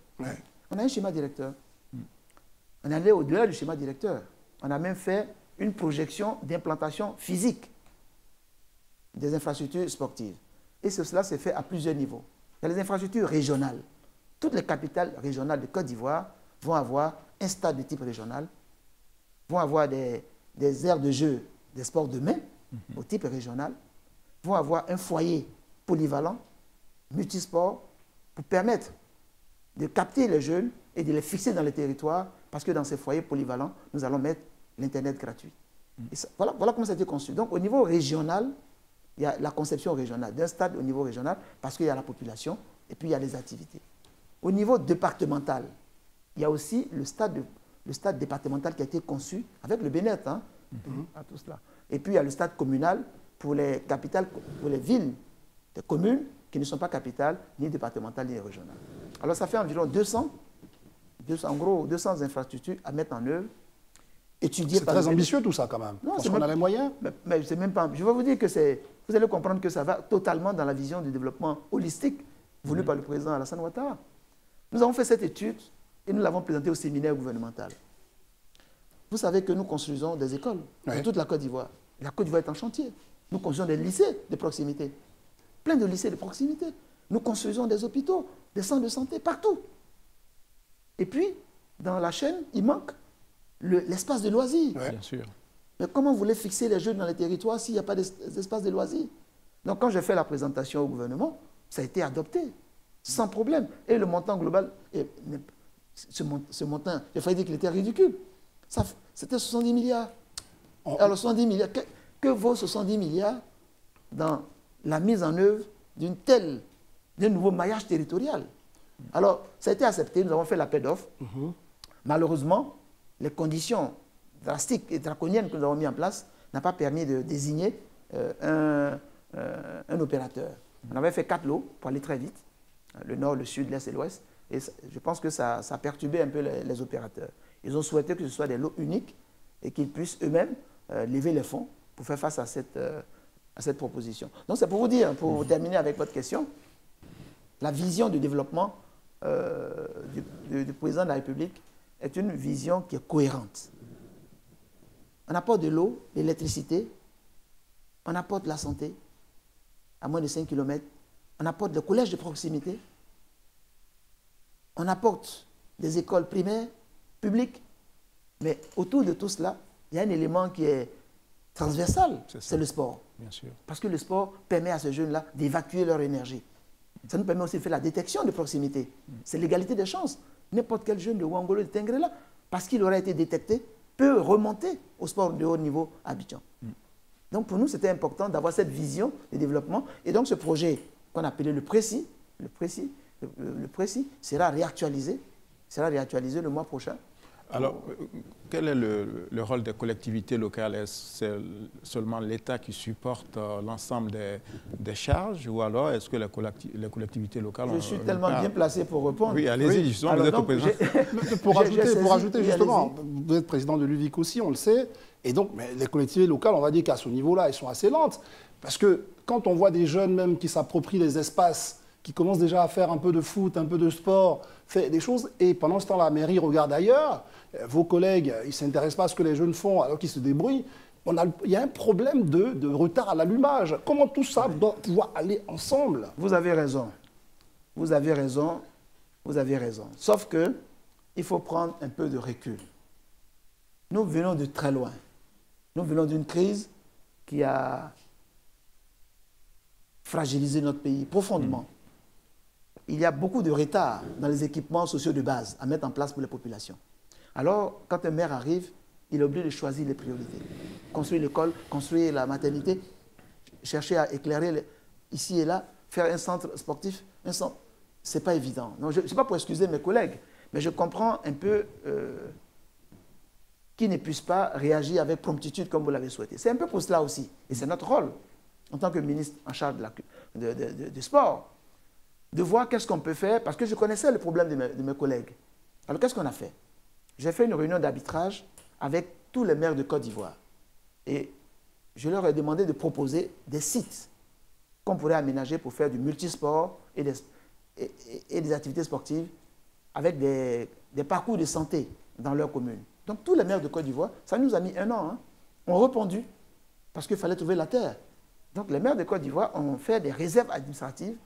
On a un schéma directeur. On est allé au-delà du schéma directeur. On a même fait une projection d'implantation physique des infrastructures sportives. Et cela s'est fait à plusieurs niveaux. Il y a les infrastructures régionales. Toutes les capitales régionales de Côte d'Ivoire vont avoir un stade de type régional, vont avoir des aires de jeu des sports de main au type régional, vont avoir un foyer polyvalent, multisport, pour permettre de capter les jeunes et de les fixer dans les territoires, parce que dans ces foyers polyvalents, nous allons mettre l'Internet gratuit. Et ça, voilà comment ça a été conçu. Donc au niveau régional, il y a la conception régionale, d'un stade au niveau régional, parce qu'il y a la population et puis il y a les activités. Au niveau départemental, il y a aussi le stade départemental qui a été conçu avec le BNET, hein, à tout cela. Et puis il y a le stade communal pour les capitales, pour les villes, des communes qui ne sont pas capitales, ni départementales, ni régionales. Alors ça fait environ 200 infrastructures à mettre en œuvre. C'est très ambitieux tout ça quand même. Non, parce qu'on a les moyens. Mais c'est même pas. Je vais vous dire que vous allez comprendre que ça va totalement dans la vision du développement holistique voulu par le président Alassane Ouattara. Nous avons fait cette étude et nous l'avons présentée au séminaire gouvernemental. Vous savez que nous construisons des écoles dans toute la Côte d'Ivoire. La Côte d'Ivoire est en chantier. Nous construisons des lycées de proximité. Plein de lycées de proximité. Nous construisons des hôpitaux, des centres de santé partout. Et puis, dans la chaîne, il manque l'espace de loisirs. Bien sûr. Mais comment vous voulez fixer les jeunes dans les territoires s'il n'y a pas d'espace de loisirs? Donc quand j'ai fait la présentation au gouvernement, ça a été adopté, sans problème. Et le montant global, ce montant, il fallait dire qu'il était ridicule. C'était 70 milliards. Alors 70 milliards, que vaut 70 milliards dans la mise en œuvre d'un nouveau maillage territorial? Alors, ça a été accepté, nous avons fait l'appel d'offres. Malheureusement, les conditions drastiques et draconiennes que nous avons mis en place n'ont pas permis de désigner un opérateur. On avait fait 4 lots pour aller très vite, le nord, le sud, l'est et l'ouest, et je pense que ça a perturbé un peu les opérateurs. Ils ont souhaité que ce soit des lots uniques et qu'ils puissent eux-mêmes lever les fonds pour faire face à cette proposition. Donc c'est pour vous dire, pour terminer avec votre question, la vision du développement du président de la République est une vision qui est cohérente. On apporte de l'eau, de l'électricité, on apporte la santé à moins de 5 km, on apporte le collège de proximité, on apporte des écoles primaires, publiques, mais autour de tout cela, il y a un élément qui est transversal, c'est le sport. Bien sûr. Parce que le sport permet à ces jeunes-là d'évacuer leur énergie. Ça nous permet aussi de faire la détection de proximité. C'est l'égalité des chances. N'importe quel jeune de Ouangolo, de Tengrela, parce qu'il aurait été détecté, peut remonter au sport de haut niveau à Abidjan. Donc pour nous, c'était important d'avoir cette vision de développement. Et donc ce projet qu'on appelait le précis sera réactualisé le mois prochain. Alors, quel est le rôle des collectivités locales? Est-ce seulement l'État qui supporte l'ensemble des charges, ou alors est-ce que les collectivités locales... Je suis tellement bien placé pour répondre. Oui, allez-y, justement, alors, vous êtes au président. Pour ajouter justement, vous êtes président de l'UVIC aussi, on le sait, et donc mais les collectivités locales, on va dire qu'à ce niveau-là, elles sont assez lentes, parce que quand on voit des jeunes même qui s'approprient les espaces, qui commencent déjà à faire un peu de foot, un peu de sport, fait des choses, et pendant ce temps, la mairie regarde ailleurs, vos collègues, ils ne s'intéressent pas à ce que les jeunes font alors qu'ils se débrouillent. Il y a un problème de retard à l'allumage. Comment tout ça doit pouvoir aller ensemble? Vous avez raison. Vous avez raison. Vous avez raison. Sauf que il faut prendre un peu de recul. Nous venons de très loin. Nous venons d'une crise qui a fragilisé notre pays profondément. Il y a beaucoup de retard dans les équipements sociaux de base à mettre en place pour les populations. Alors, quand un maire arrive, il est obligé de choisir les priorités. Construire l'école, construire la maternité, chercher à éclairer ici et là, faire un centre sportif, ce n'est pas évident. Ce n'est pas pour excuser mes collègues, mais je comprends un peu qu'ils ne puissent pas réagir avec promptitude comme vous l'avez souhaité. C'est un peu pour cela aussi, et c'est notre rôle, en tant que ministre en charge du sport, de voir qu'est-ce qu'on peut faire, parce que je connaissais le problème de mes collègues. Alors qu'est-ce qu'on a fait? J'ai fait une réunion d'arbitrage avec tous les maires de Côte d'Ivoire. Et je leur ai demandé de proposer des sites qu'on pourrait aménager pour faire du multisport et des activités sportives avec des parcours de santé dans leur commune. Donc tous les maires de Côte d'Ivoire, ça nous a mis 1 an, hein, ont répondu parce qu'il fallait trouver la terre. Donc les maires de Côte d'Ivoire ont fait des réserves administratives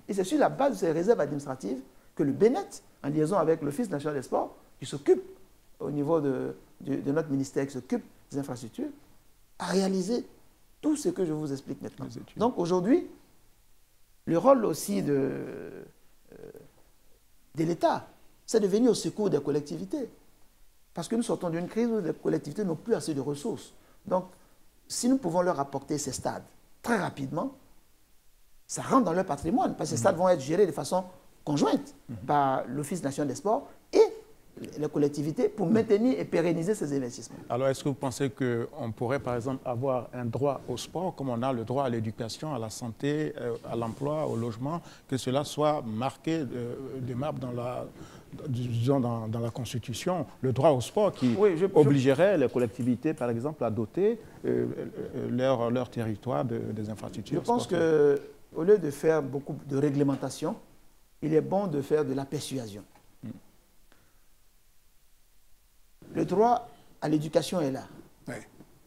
et c'est sur la base de ces réserves administratives que le BNET, en liaison avec l'Office national des sports, qui s'occupe au niveau de notre ministère, qui s'occupe des infrastructures, a réalisé tout ce que je vous explique maintenant. Donc aujourd'hui, le rôle aussi de l'État, c'est de venir au secours des collectivités. Parce que nous sortons d'une crise où les collectivités n'ont plus assez de ressources. Donc, si nous pouvons leur apporter ces stades très rapidement, ça rentre dans leur patrimoine, parce que ces stades vont être gérés de façon conjointe par l'Office national des sports et les collectivités pour maintenir et pérenniser ces investissements. Alors, est-ce que vous pensez qu'on pourrait, par exemple, avoir un droit au sport, comme on a le droit à l'éducation, à la santé, à l'emploi, au logement, que cela soit marqué de marbre dans la Constitution, le droit au sport qui obligerait les collectivités, par exemple, à doter leur territoire des infrastructures sportives? Je pense qu'au lieu de faire beaucoup de réglementation, il est bon de faire de la persuasion. Le droit à l'éducation est là. Oui.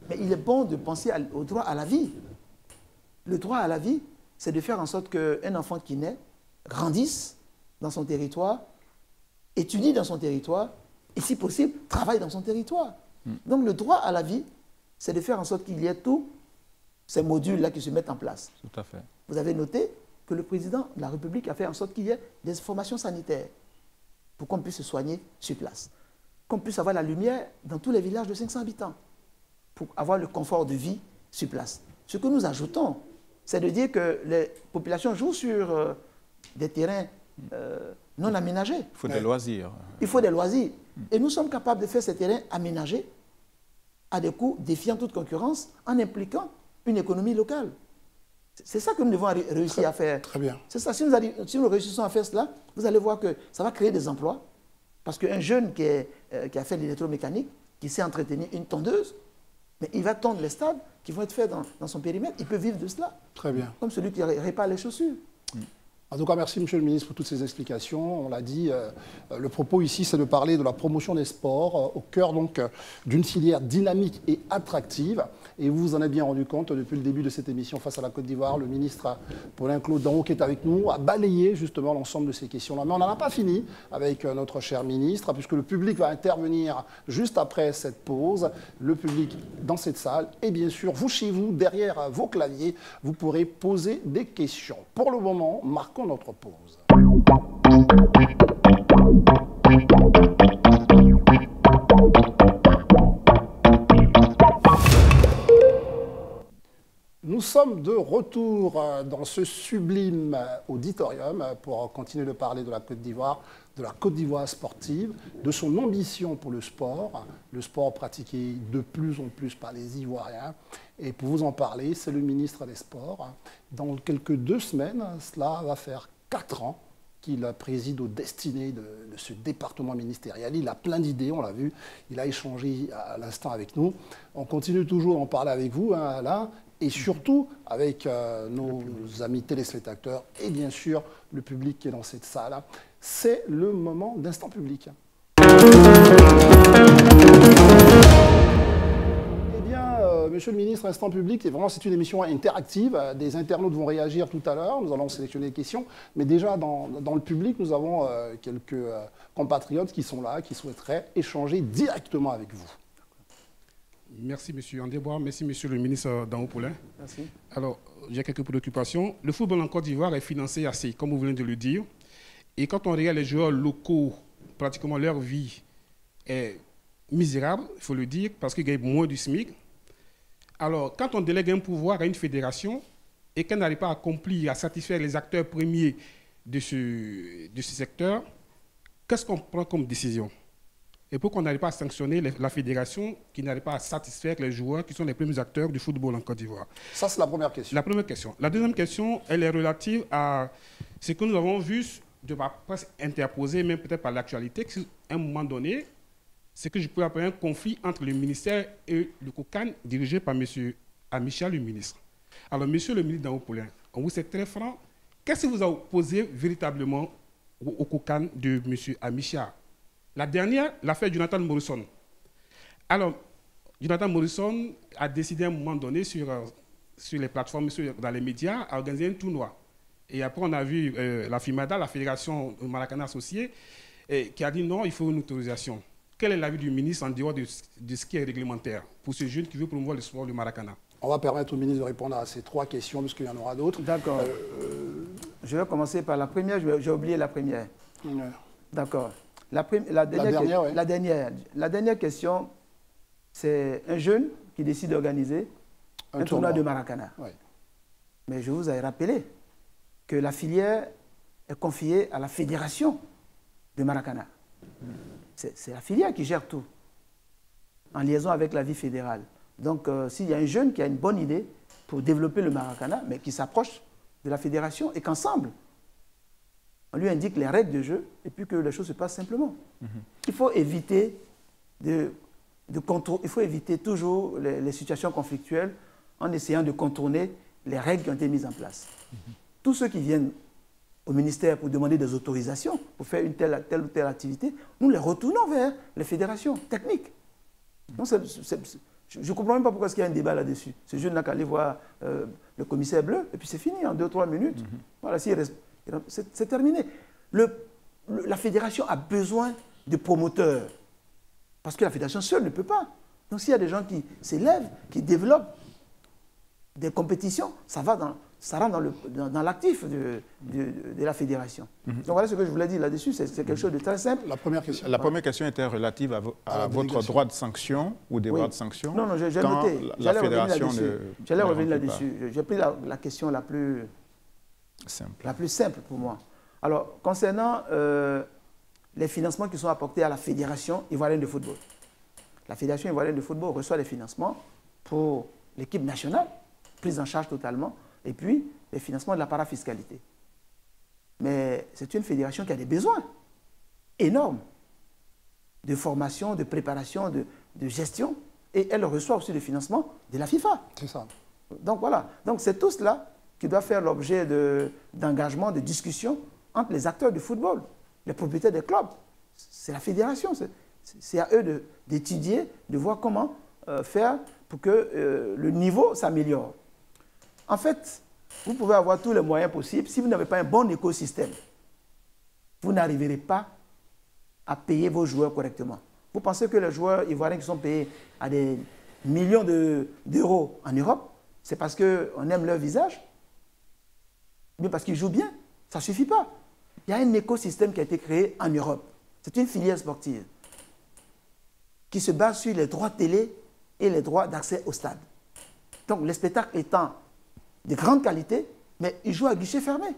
Mais il est bon de penser au droit à la vie. Le droit à la vie, c'est de faire en sorte qu'un enfant qui naît grandisse dans son territoire, étudie dans son territoire et, si possible, travaille dans son territoire. Donc le droit à la vie, c'est de faire en sorte qu'il y ait tous ces modules-là qui se mettent en place. Tout à fait. Vous avez noté que le président de la République a fait en sorte qu'il y ait des formations sanitaires pour qu'on puisse se soigner sur place, qu'on puisse avoir la lumière dans tous les villages de 500 habitants, pour avoir le confort de vie sur place. Ce que nous ajoutons, c'est de dire que les populations jouent sur des terrains non aménagés. Il faut des loisirs. Il faut des loisirs. Et nous sommes capables de faire ces terrains aménagés à des coûts défiant toute concurrence en impliquant une économie locale. C'est ça que nous devons réussir à faire. Très bien. C'est ça. Si nous réussissons à faire cela, vous allez voir que ça va créer des emplois. Parce qu'un jeune qui a fait l'électromécanique, qui sait entretenir une tondeuse, mais il va tondre les stades qui vont être faits dans son périmètre. Il peut vivre de cela. Très bien. Comme celui qui répare les chaussures. En tout cas, merci Monsieur le Ministre pour toutes ces explications. On l'a dit, le propos ici, c'est de parler de la promotion des sports au cœur donc d'une filière dynamique et attractive. Et vous vous en êtes bien rendu compte depuis le début de cette émission Face à la Côte d'Ivoire. Le ministre Paulin-Claude Danho, qui est avec nous, a balayé justement l'ensemble de ces questions-là. Mais on n'en a pas fini avec notre cher ministre, puisque le public va intervenir juste après cette pause. Le public dans cette salle. Et bien sûr, vous chez vous, derrière vos claviers, vous pourrez poser des questions. Pour le moment, marquons notre pause. Nous sommes de retour dans ce sublime auditorium pour continuer de parler de la Côte d'Ivoire, de la Côte d'Ivoire sportive, de son ambition pour le sport pratiqué de plus en plus par les Ivoiriens. Et pour vous en parler, c'est le ministre des Sports. Dans quelques 2 semaines, cela va faire 4 ans qu'il préside aux destinées de ce département ministériel. Il a plein d'idées, on l'a vu. Il a échangé à l'instant avec nous. On continue toujours d'en parler avec vous, hein, Alain, et surtout avec nos amis téléspectateurs et bien sûr le public qui est dans cette salle. C'est le moment d'Instant Public. Monsieur le ministre, Instant Public, c'est une émission interactive. Des internautes vont réagir tout à l'heure. Nous allons sélectionner des questions. Mais déjà, dans le public, nous avons quelques compatriotes qui sont là, qui souhaiteraient échanger directement avec vous. Merci, monsieur Andébois. Merci, monsieur le ministre Danho Paulin. Merci. Alors, j'ai quelques préoccupations. Le football en Côte d'Ivoire est financé assez, comme vous venez de le dire. Et quand on regarde les joueurs locaux, pratiquement leur vie est misérable, il faut le dire, parce qu'ils gagnent moins du SMIC. Alors, quand on délègue un pouvoir à une fédération et qu'elle n'arrive pas à accomplir, à satisfaire les acteurs premiers de ce secteur, qu'est-ce qu'on prend comme décision? Et pourquoi on n'arrive pas à sanctionner la fédération qui n'arrive pas à satisfaire les joueurs qui sont les premiers acteurs du football en Côte d'Ivoire? Ça, c'est la première question. La première question. La deuxième question, elle est relative à ce que nous avons vu de ma presse interposée, même peut-être par l'actualité, qu'à un moment donné, c'est que je peux appeler un conflit entre le ministère et le COCAN dirigé par M. Amicha, le ministre. Alors, monsieur le ministre Danho Paulin, on vous est très franc, qu'est-ce que vous a opposé véritablement au COCAN de M. Amicha? La dernière, l'affaire Jonathan Morrison. Alors, Jonathan Morrison a décidé à un moment donné sur les plateformes, dans les médias, à organiser un tournoi. Et après, on a vu la FIMADA, la Fédération Maracana Associée, qui a dit non, il faut une autorisation. Quel est l'avis du ministre en dehors de ce qui est réglementaire pour ce jeune qui veut promouvoir le sport du Maracana? On va permettre au ministre de répondre à ces 3 questions, parce qu'il y en aura d'autres. D'accord. Je vais commencer par la première. J'ai oublié la première. D'accord. La dernière question, c'est un jeune qui décide d'organiser un tournoi de Maracana. Oui. Mais je vous ai rappelé que la filière est confiée à la fédération de Maracana. C'est la filière qui gère tout, en liaison avec la vie fédérale. Donc, s'il y a un jeune qui a une bonne idée pour développer le Maracana, mais qui s'approche de la fédération et qu'ensemble, on lui indique les règles de jeu et puis que les choses se passent simplement. Il faut éviter il faut éviter toujours les situations conflictuelles en essayant de contourner les règles qui ont été mises en place. Tous ceux qui viennent au ministère pour demander des autorisations pour faire une telle ou telle activité, nous les retournons vers les fédérations techniques. Donc, je ne comprends même pas pourquoi il y a un débat là-dessus. Ce jeune n'a qu'à aller voir le commissaire bleu et puis c'est fini en 2-3 minutes. Voilà, c'est terminé. La fédération a besoin de promoteurs parce que la fédération seule ne peut pas. Donc s'il y a des gens qui s'élèvent, qui développent des compétitions, ça rentre dans l'actif de la fédération. Donc voilà ce que je voulais dire là-dessus, c'est quelque chose de très simple. La première question était relative à votre droit de sanction ou des droits de sanction. Non, j'ai noté. J'allais revenir là-dessus. J'ai pris la question la plus simple pour moi. Alors, concernant les financements qui sont apportés à la Fédération ivoirienne de football. La Fédération ivoirienne de football reçoit des financements pour l'équipe nationale, prise en charge totalement, et puis les financements de la parafiscalité. Mais c'est une fédération qui a des besoins énormes de formation, de préparation, de gestion, et elle reçoit aussi des financements de la FIFA. C'est ça. Donc voilà. Donc c'est tout cela qui doit faire l'objet d'engagement, de discussions entre les acteurs du football, les propriétaires des clubs. C'est la fédération. C'est à eux d'étudier, de voir comment faire pour que le niveau s'améliore. En fait, vous pouvez avoir tous les moyens possibles. Si vous n'avez pas un bon écosystème, vous n'arriverez pas à payer vos joueurs correctement. Vous pensez que les joueurs ivoiriens qui sont payés à des millions d'euros en Europe, c'est parce qu'on aime leur visage? Mais parce qu'ils jouent bien? Ça ne suffit pas. Il y a un écosystème qui a été créé en Europe. C'est une filière sportive qui se base sur les droits télé et les droits d'accès au stade. Donc, les spectacles étant de grande qualité, mais ils jouent à guichet fermé.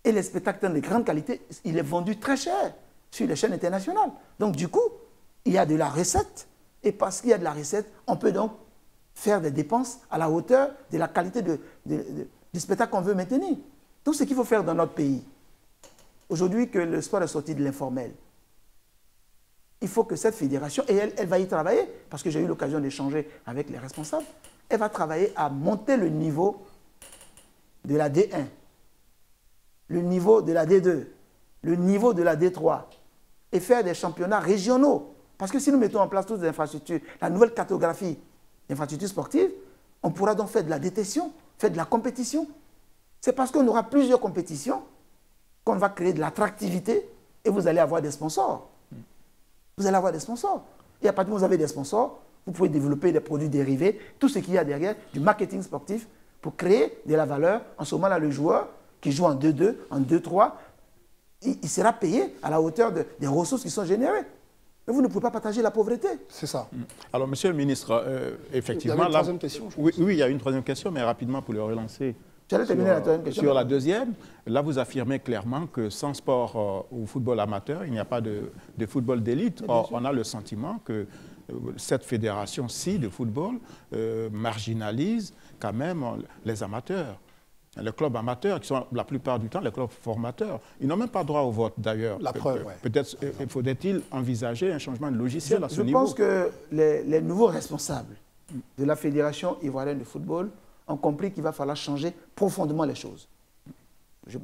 Et les spectacles étant de grande qualité, il est vendu très cher sur les chaînes internationales. Donc, du coup, il y a de la recette. Et parce qu'il y a de la recette, on peut donc faire des dépenses à la hauteur de la qualité du spectacle qu'on veut maintenir. Donc, ce qu'il faut faire dans notre pays, aujourd'hui que le sport est sorti de l'informel, il faut que cette fédération, et elle va y travailler, parce que j'ai eu l'occasion d'échanger avec les responsables, elle va travailler à monter le niveau de la D1, le niveau de la D2, le niveau de la D3, et faire des championnats régionaux. Parce que si nous mettons en place toutes les infrastructures, la nouvelle cartographie d'infrastructures sportives, on pourra donc faire de la détection, faire de la compétition. C'est parce qu'on aura plusieurs compétitions qu'on va créer de l'attractivité et vous allez avoir des sponsors. Vous allez avoir des sponsors. Et à partir du moment où vous avez des sponsors, vous pouvez développer des produits dérivés, tout ce qu'il y a derrière, du marketing sportif, pour créer de la valeur. En ce moment-là, le joueur qui joue en 2-2, en 2-3, il sera payé à la hauteur des ressources qui sont générées. Mais vous ne pouvez pas partager la pauvreté. C'est ça. Alors, monsieur le ministre, effectivement... Il y a une troisième question, je pense. Oui, il y a une troisième question, mais rapidement pour le relancer. J'allais terminer la troisième question. Sur la deuxième, là, vous affirmez clairement que sans sport ou football amateur, il n'y a pas de football d'élite. Or, on a le sentiment que cette fédération-ci de football marginalise quand même les amateurs. Les clubs amateurs, qui sont la plupart du temps les clubs formateurs, ils n'ont même pas droit au vote d'ailleurs. La preuve, oui. Peut-être faudrait-il envisager un changement de logiciel à ce niveau. Je pense que les nouveaux responsables de la Fédération ivoirienne de football ont compris qu'il va falloir changer profondément les choses.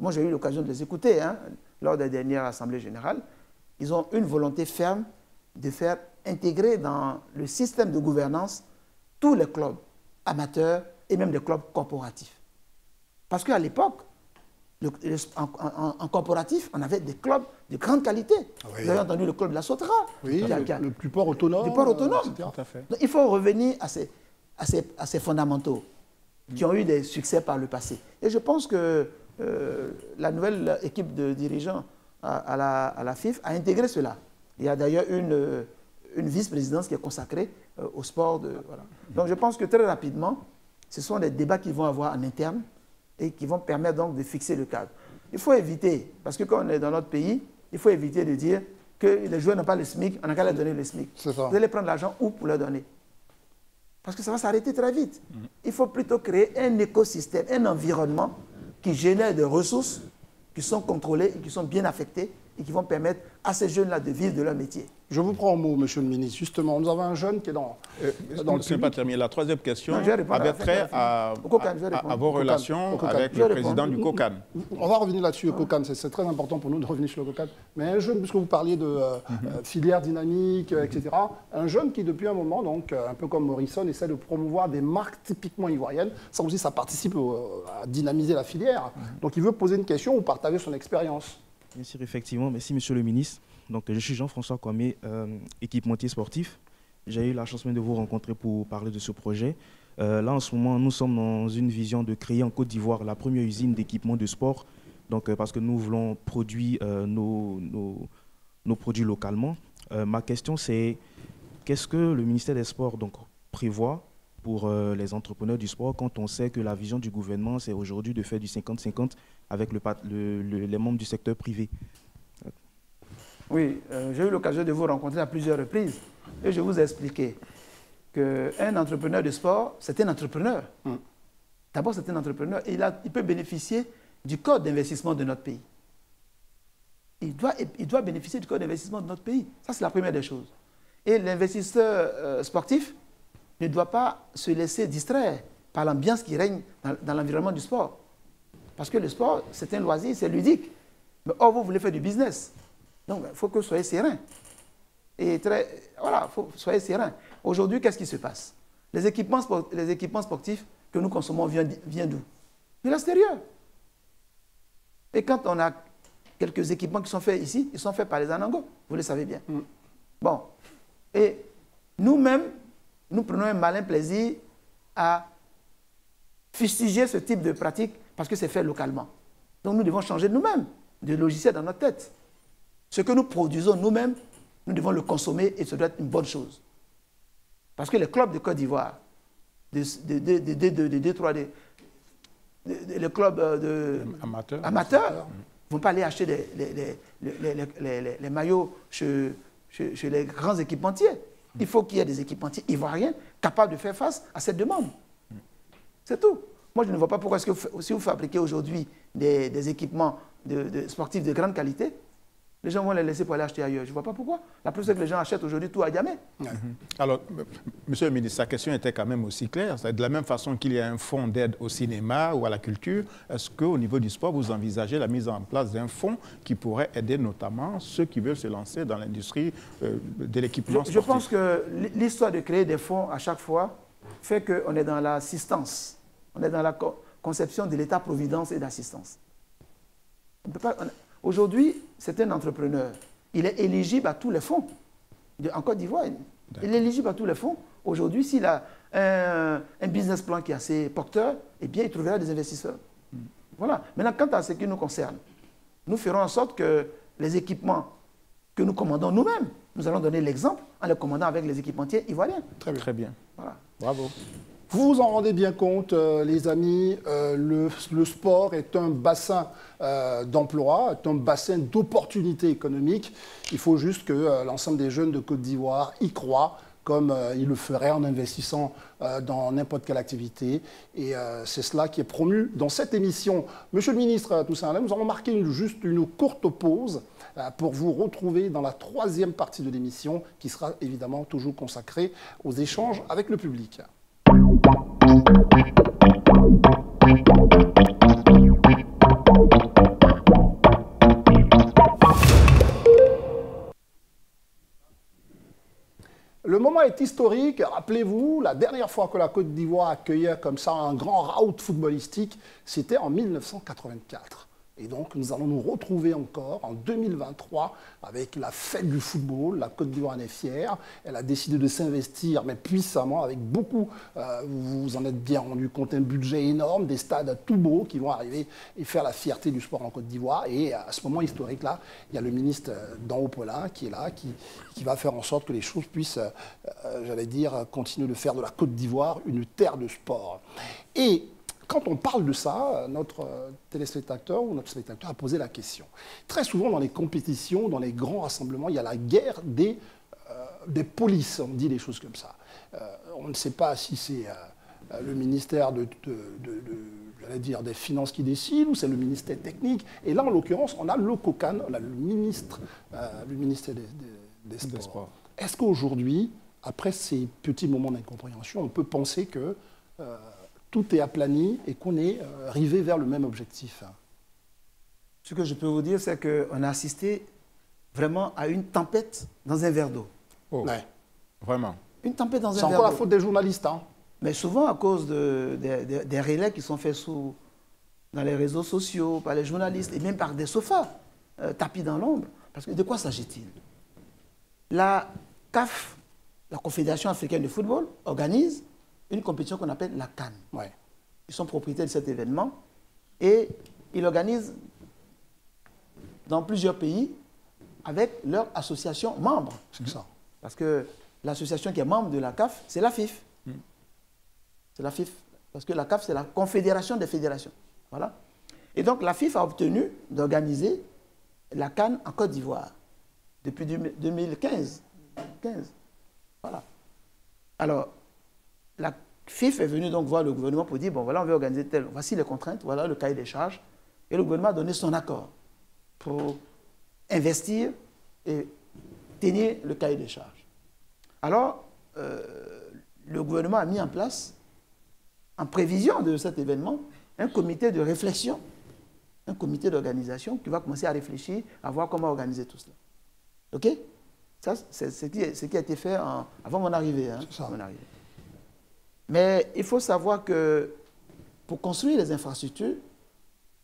Moi, j'ai eu l'occasion de les écouter lors des dernières assemblées générales. ils ont une volonté ferme de faire intégrer dans le système de gouvernance tous les clubs amateurs et même des clubs corporatifs. Parce qu'à l'époque, en corporatif, on avait des clubs de grande qualité. Oui. Vous avez entendu le club de la Sotra. Oui, le plus port autonome. Du port autonome. Tout à fait. Donc, il faut revenir à ces fondamentaux qui ont eu des succès par le passé. Et je pense que la nouvelle équipe de dirigeants à la FIF a intégré cela. Il y a d'ailleurs une vice-présidence qui est consacrée au sport. Voilà. Donc je pense que très rapidement, ce sont des débats qu'ils vont avoir en interne et qui vont permettre donc de fixer le cadre. Il faut éviter, parce que quand on est dans notre pays, il faut éviter de dire que les joueurs n'ont pas le SMIC, on n'a qu'à leur donner le SMIC. Vous allez prendre l'argent où pour leur donner? Parce que ça va s'arrêter très vite. Il faut plutôt créer un écosystème, un environnement qui génère des ressources qui sont contrôlées et qui sont bien affectées et qui vont permettre à ces jeunes-là de vivre de leur métier. Je vous prends en mot, monsieur le ministre. Justement, nous avons un jeune qui est dans le public. Pas terminé. La troisième question avait trait à vos relations avec le président du COCAN. On va revenir là-dessus, au COCAN. C'est très important pour nous de revenir sur le COCAN. Mais un jeune, puisque vous parliez de filière dynamique, etc., un jeune qui, depuis un moment, donc, un peu comme Morrison, essaie de promouvoir des marques typiquement ivoiriennes. Ça aussi, ça participe à dynamiser la filière. Donc, il veut poser une question ou partager son expérience. Bien sûr, effectivement. Merci, monsieur le ministre. Donc, je suis Jean-François Kwame, équipementier sportif. J'ai eu la chance de vous rencontrer pour parler de ce projet. Là, en ce moment, nous sommes dans une vision de créer en Côte d'Ivoire la première usine d'équipement de sport. Donc, parce que nous voulons produire nos produits localement. Ma question, c'est qu'est-ce que le ministère des Sports prévoit pour les entrepreneurs du sport quand on sait que la vision du gouvernement, c'est aujourd'hui de faire du 50-50 avec les membres du secteur privé? Oui, j'ai eu l'occasion de vous rencontrer à plusieurs reprises et je vous ai expliqué qu'un entrepreneur de sport, c'est un entrepreneur. D'abord, c'est un entrepreneur et il peut bénéficier du code d'investissement de notre pays. Il doit bénéficier du code d'investissement de notre pays. Ça, c'est la première des choses. Et l'investisseur sportif ne doit pas se laisser distraire par l'ambiance qui règne dans l'environnement du sport. Parce que le sport, c'est un loisir, c'est ludique. Mais or, vous voulez faire du business. Donc, il faut que vous soyez serein. Et voilà, soyez serein. Aujourd'hui, qu'est-ce qui se passe? Les équipements sportifs que nous consommons viennent d'où? De l'extérieur. Et quand on a quelques équipements qui sont faits ici, ils sont faits par les Anangos. Vous le savez bien. Bon. Et nous-mêmes, nous prenons un malin plaisir à fustiger ce type de pratique parce que c'est fait localement. Donc, nous devons changer nous-mêmes de logiciel dans notre tête. Ce que nous produisons nous-mêmes, nous devons le consommer et ça doit être une bonne chose. Parce que les clubs de Côte d'Ivoire, les clubs amateurs ne vont pas aller acheter les maillots chez les grands équipementiers. Il faut qu'il y ait des équipementiers ivoiriens capables de faire face à cette demande. C'est tout. Moi, je ne vois pas pourquoi, si vous fabriquez aujourd'hui des équipements sportifs de grande qualité, les gens vont les laisser pour aller acheter ailleurs. Je ne vois pas pourquoi. La preuve, c'est que les gens achètent aujourd'hui tout à Diamé. Alors, monsieur le ministre, sa question était quand même aussi claire. De la même façon qu'il y a un fonds d'aide au cinéma ou à la culture, est-ce qu'au niveau du sport, vous envisagez la mise en place d'un fonds qui pourrait aider notamment ceux qui veulent se lancer dans l'industrie de l'équipement sportif? Je pense que l'histoire de créer des fonds à chaque fois fait qu'on est dans l'assistance. On est dans la conception de l'État-providence et d'assistance. Aujourd'hui, c'est un entrepreneur. Il est éligible à tous les fonds. En Côte d'Ivoire, il est éligible à tous les fonds. Aujourd'hui, s'il a un business plan qui est assez porteur, eh bien, il trouvera des investisseurs. Voilà. Maintenant, quant à ce qui nous concerne, nous ferons en sorte que les équipements que nous commandons nous-mêmes, nous allons donner l'exemple en les commandant avec les équipementiers ivoiriens. Très bien. Très bien. Voilà. Bravo. Vous vous en rendez bien compte, les amis, le sport est un bassin d'emploi, est un bassin d'opportunités économiques. Il faut juste que l'ensemble des jeunes de Côte d'Ivoire y croient, comme ils le feraient en investissant dans n'importe quelle activité. Et c'est cela qui est promu dans cette émission. Monsieur le ministre Toussaint Alain, nous allons marquer juste une courte pause pour vous retrouver dans la troisième partie de l'émission, qui sera évidemment toujours consacrée aux échanges avec le public. est historique. Rappelez-vous, la dernière fois que la Côte d'Ivoire accueillait comme ça un grand rout footballistique, c'était en 1984. Et donc, nous allons nous retrouver encore en 2023 avec la fête du football. La Côte d'Ivoire en est fière. Elle a décidé de s'investir, mais puissamment, avec beaucoup, vous vous en êtes bien rendu compte, un budget énorme, des stades tout beaux qui vont arriver et faire la fierté du sport en Côte d'Ivoire. Et à ce moment historique-là, il y a le ministre Dan Opola qui est là, qui va faire en sorte que les choses puissent, j'allais dire, continuer de faire de la Côte d'Ivoire une terre de sport. Et quand on parle de ça, notre téléspectateur ou notre spectateur a posé la question. Très souvent, dans les compétitions, dans les grands rassemblements, il y a la guerre des polices, on dit des choses comme ça. On ne sait pas si c'est le ministère j'allais dire, des Finances qui décide ou c'est le ministère technique. Et là, en l'occurrence, on a le COCAN, on a le ministère des Sports. Est-ce qu'aujourd'hui, après ces petits moments d'incompréhension, on peut penser que tout est aplani et qu'on est arrivé vers le même objectif? Ce que je peux vous dire, c'est qu'on a assisté vraiment à une tempête dans un verre d'eau. Oh, ouais. Vraiment. Une tempête dans un verre d'eau. C'est encore la faute des journalistes, hein? Mais souvent à cause des relais qui sont faits dans les réseaux sociaux, par les journalistes, et même par des sofas tapis dans l'ombre. Parce que de quoi s'agit-il? La CAF, la Confédération africaine de football, organise une compétition qu'on appelle la CAN. Ouais. Ils sont propriétaires de cet événement et ils l'organisent dans plusieurs pays avec leur association membre. C'est ça. Parce que l'association qui est membre de la CAF, c'est la FIF. C'est la FIF. Parce que la CAF, c'est la Confédération des fédérations. Voilà. Et donc la FIF a obtenu d'organiser la CAN en Côte d'Ivoire depuis 2015. Voilà. Alors, la FIF est venue donc voir le gouvernement pour dire, bon voilà, on veut organiser tel, voici les contraintes, voilà le cahier des charges. Et le gouvernement a donné son accord pour investir et tenir le cahier des charges. Alors, le gouvernement a mis en place, en prévision de cet événement, un comité de réflexion, un comité d'organisation qui va commencer à réfléchir, à voir comment organiser tout cela. OK? Ça, c'est ce qui a été fait avant mon arrivée. Hein, c'est ça. Mon arrivée. Mais il faut savoir que pour construire les infrastructures,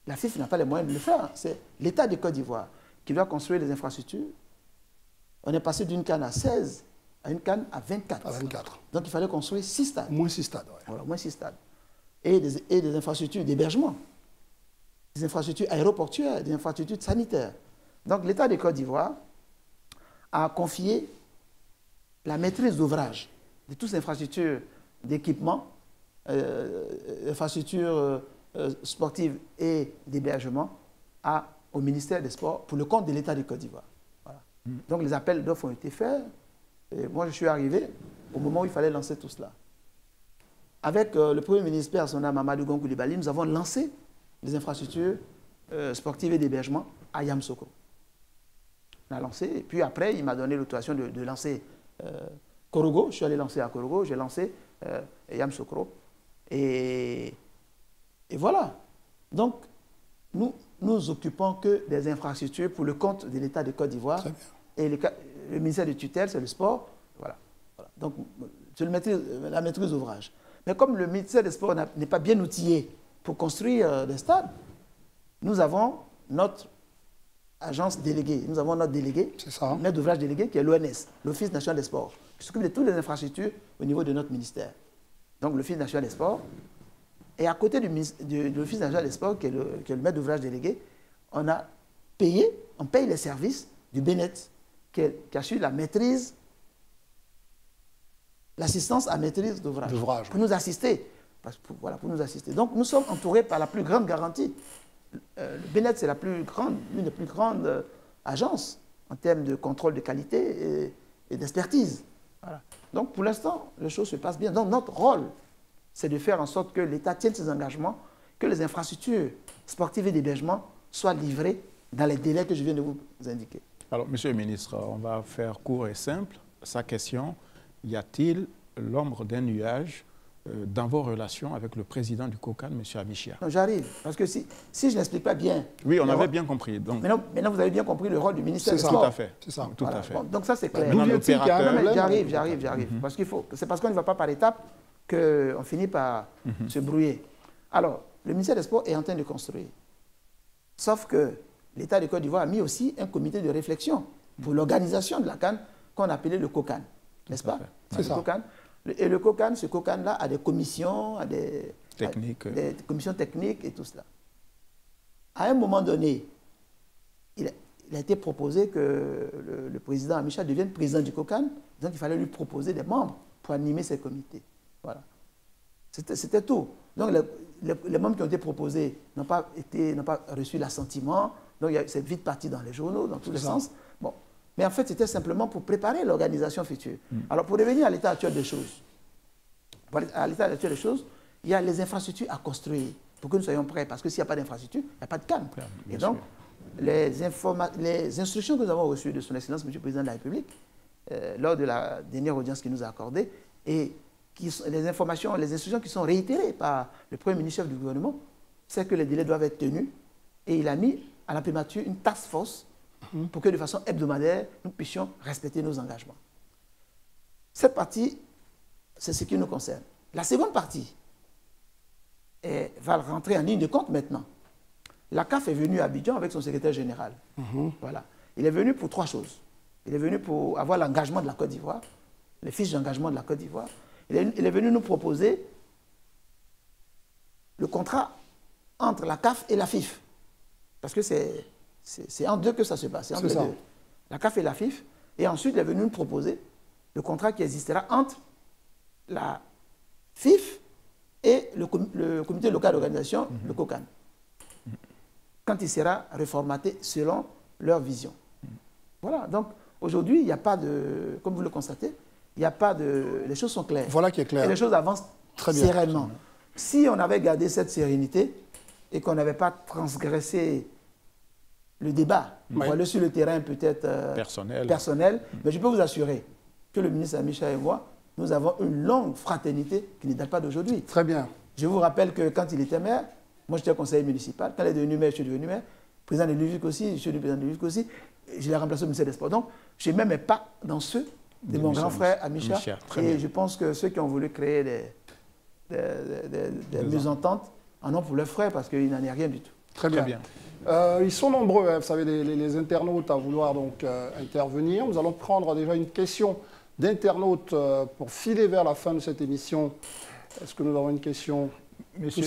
la FIF n'a pas les moyens de le faire. C'est l'État de Côte d'Ivoire qui doit construire les infrastructures. On est passé d'une canne à 16 à une canne à 24. À 24. Donc il fallait construire 6 stades. Moins 6 stades, ouais. Voilà, moins 6 stades. Et des infrastructures d'hébergement, des infrastructures aéroportuaires, des infrastructures sanitaires. Donc l'État de Côte d'Ivoire a confié la maîtrise d'ouvrage de toutes ces infrastructures d'équipement, infrastructures sportives et d'hébergement au ministère des Sports pour le compte de l'État de Côte d'Ivoire. Voilà. Donc les appels d'offres ont été faits. Et moi, je suis arrivé au moment où il fallait lancer tout cela. Avec le Premier ministre personnel Mamadou Gon Coulibaly, nous avons lancé les infrastructures sportives et d'hébergement à Yamoussoukro. On a lancé, et puis après, il m'a donné l'autorisation de lancer Korogo. Je suis allé lancer à Korogo, j'ai lancé Yamoussoukro. Et voilà. Donc, nous occupons que des infrastructures pour le compte de l'État de Côte d'Ivoire. Et le ministère de tutelle, c'est le sport. Voilà. Donc, c'est la maîtrise d'ouvrage. Mais comme le ministère des Sports n'est pas bien outillé pour construire des stades, nous avons notre agence déléguée. Nous avons notre délégué, maître d'ouvrage délégué, qui est l'ONS, l'Office national des sports, qui s'occupe de toutes les infrastructures au niveau de notre ministère. Donc, l'Office national des sports. Et à côté de l'Office national des sports, qui est le maître d'ouvrage délégué, on paye les services du BNET, qui assure la maîtrise, l'assistance à maîtrise d'ouvrage. Pour nous assister. Pour nous assister. Donc, nous sommes entourés par la plus grande garantie. Le BNET, c'est l'une des plus grandes agences en termes de contrôle de qualité et d'expertise. Voilà. Donc, pour l'instant, les choses se passent bien. Donc, notre rôle, c'est de faire en sorte que l'État tienne ses engagements, que les infrastructures sportives et d'hébergement soient livrées dans les délais que je viens de vous indiquer. Alors, Monsieur le ministre, on va faire court et simple. Sa question, y a-t-il l'ombre d'un nuage dans vos relations avec le président du COCAN, M. Amichia? J'arrive, parce que si je n'explique pas bien... Oui, on avait bien compris. Donc... Maintenant, vous avez bien compris le rôle du ministère des Sports. Tout à fait. C'est ça. Tout à fait. Bon, donc ça, c'est clair. J'arrive. Parce qu'il faut... C'est parce qu'on ne va pas par étapes qu'on finit par se brouiller. Alors, le ministère des Sports est en train de construire. Sauf que l'État de Côte d'Ivoire a mis aussi un comité de réflexion pour l'organisation de la CAN qu'on appelait le COCAN. N'est-ce pas? C'est ça. Et le COCAN, ce COCAN-là a des commissions, des commissions techniques et tout cela. À un moment donné, il a été proposé que le président Amichia devienne président du COCAN, donc il fallait lui proposer des membres pour animer ces comités. Voilà. C'était tout. Donc les membres qui ont été proposés n'ont pas reçu l'assentiment, donc c'est vite parti dans les journaux, dans tous les sens. Bon. Mais en fait, c'était simplement pour préparer l'organisation future. Alors, pour revenir à l'état actuel des choses, il y a les infrastructures à construire pour que nous soyons prêts. Parce que s'il n'y a pas d'infrastructure, il n'y a pas de CAN. Et donc, les instructions que nous avons reçues de son Excellence, M. le Président de la République, lors de la dernière audience qu'il nous a accordée, et les instructions qui sont réitérées par le Premier ministre chef du gouvernement, c'est que les délais doivent être tenus. Et il a mis à la primature une task force pour que de façon hebdomadaire, nous puissions respecter nos engagements. Cette partie, c'est ce qui nous concerne. La seconde partie va rentrer en ligne de compte maintenant. La CAF est venue à Abidjan avec son secrétaire général. Voilà. Il est venu pour 3 choses. Il est venu pour avoir l'engagement de la Côte d'Ivoire, les fiches d'engagement de la Côte d'Ivoire. Il est venu nous proposer le contrat entre la CAF et la FIF. Parce que c'est en deux que ça se passe. C'est entre les deux. La CAF et la FIF. Et ensuite, il est venu nous proposer le contrat qui existera entre la FIF et le comité local d'organisation, le COCAN. Quand il sera reformaté selon leur vision. Voilà. Donc, aujourd'hui, il n'y a pas de... Comme vous le constatez, il n'y a pas de... Les choses sont claires. Voilà qui est clair. Et les choses avancent sereinement. Si on avait gardé cette sérénité et qu'on n'avait pas transgressé le débat, pour aller sur le terrain peut-être personnel, mais je peux vous assurer que le ministre Amichia et moi, nous avons une longue fraternité qui ne date pas d'aujourd'hui. Très bien. Je vous rappelle que quand il était maire, moi j'étais conseiller municipal, quand il est devenu maire, je suis devenu maire, président de l'UVIC aussi, je suis devenu président de l'UVIC aussi, je l'ai remplacé au ministère des Sports. Donc, je n'ai même pas dans ceux de mon grand frère Amichia. Et je pense que ceux qui ont voulu créer des mésententes en ont pour leurs frères parce qu'il n'en est rien du tout. Très bien. Ils sont nombreux, hein, vous savez, les internautes à vouloir donc intervenir. Nous allons prendre déjà une question d'internautes pour filer vers la fin de cette émission. Est-ce que nous avons une question? Monsieur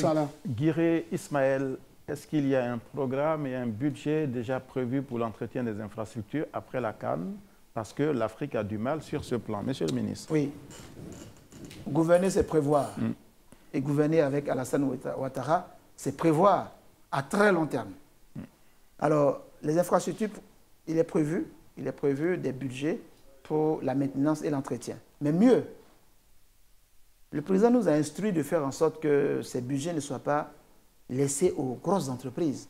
Guiré Ismaël, est-ce qu'il y a un programme et un budget déjà prévu pour l'entretien des infrastructures après la CAN? Parce que l'Afrique a du mal sur ce plan. Monsieur le ministre. Oui. Gouverner, c'est prévoir. Et gouverner avec Alassane Ouattara, c'est prévoir à très long terme. Alors, les infrastructures, il est prévu des budgets pour la maintenance et l'entretien. Mais mieux, le président nous a instruit de faire en sorte que ces budgets ne soient pas laissés aux grosses entreprises.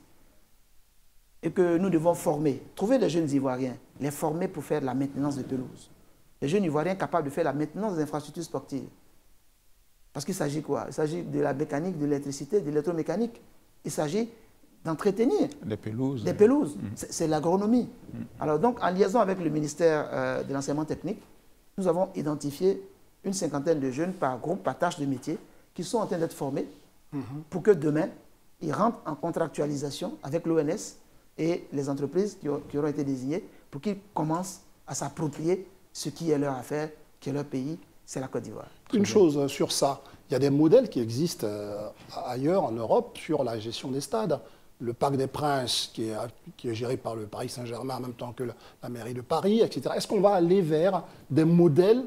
Et que nous devons former, trouver des jeunes Ivoiriens, les former pour faire la maintenance de pelouse. Les jeunes Ivoiriens capables de faire la maintenance des infrastructures sportives. Parce qu'il s'agit quoi? Il s'agit de la mécanique, de l'électricité, de l'électromécanique. Il s'agit d'entretenir des pelouses. Des pelouses. C'est l'agronomie. Alors donc, en liaison avec le ministère de l'enseignement technique, nous avons identifié une 50aine de jeunes par groupe, par tâche de métier, qui sont en train d'être formés pour que demain, ils rentrent en contractualisation avec l'ONS et les entreprises qui auront été désignées pour qu'ils commencent à s'approprier ce qui est leur affaire, qui est leur pays, c'est la Côte d'Ivoire. Une chose sur ça, il y a des modèles qui existent ailleurs en Europe sur la gestion des stades. Le Parc des Princes, qui est géré par le Paris Saint-Germain en même temps que la mairie de Paris, etc. Est-ce qu'on va aller vers des modèles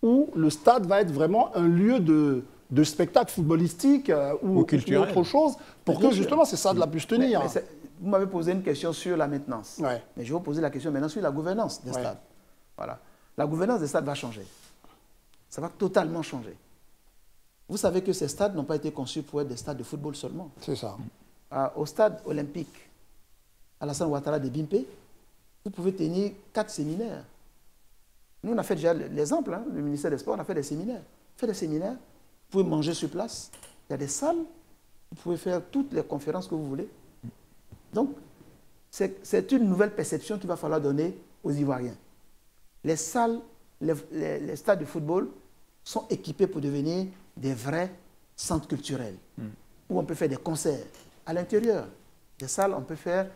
où le stade va être vraiment un lieu de spectacle footballistique ou autre chose, pour que justement ces stades-là puissent tenir? Vous m'avez posé une question sur la maintenance. Ouais. Mais je vais vous poser la question maintenant sur la gouvernance des stades. Voilà. La gouvernance des stades va changer. Ça va totalement changer. Vous savez que ces stades n'ont pas été conçus pour être des stades de football seulement. C'est ça. Au stade olympique, Alassane Ouattara de Bimpé, vous pouvez tenir 4 séminaires. Nous, on a fait déjà l'exemple, hein, le ministère des Sports, on a fait des séminaires. On fait des séminaires pouvez manger sur place, il y a des salles, vous pouvez faire toutes les conférences que vous voulez. Donc, c'est une nouvelle perception qu'il va falloir donner aux Ivoiriens. Les salles, les stades de football sont équipés pour devenir des vrais centres culturels, où on peut faire des concerts à l'intérieur. Des salles, on peut faire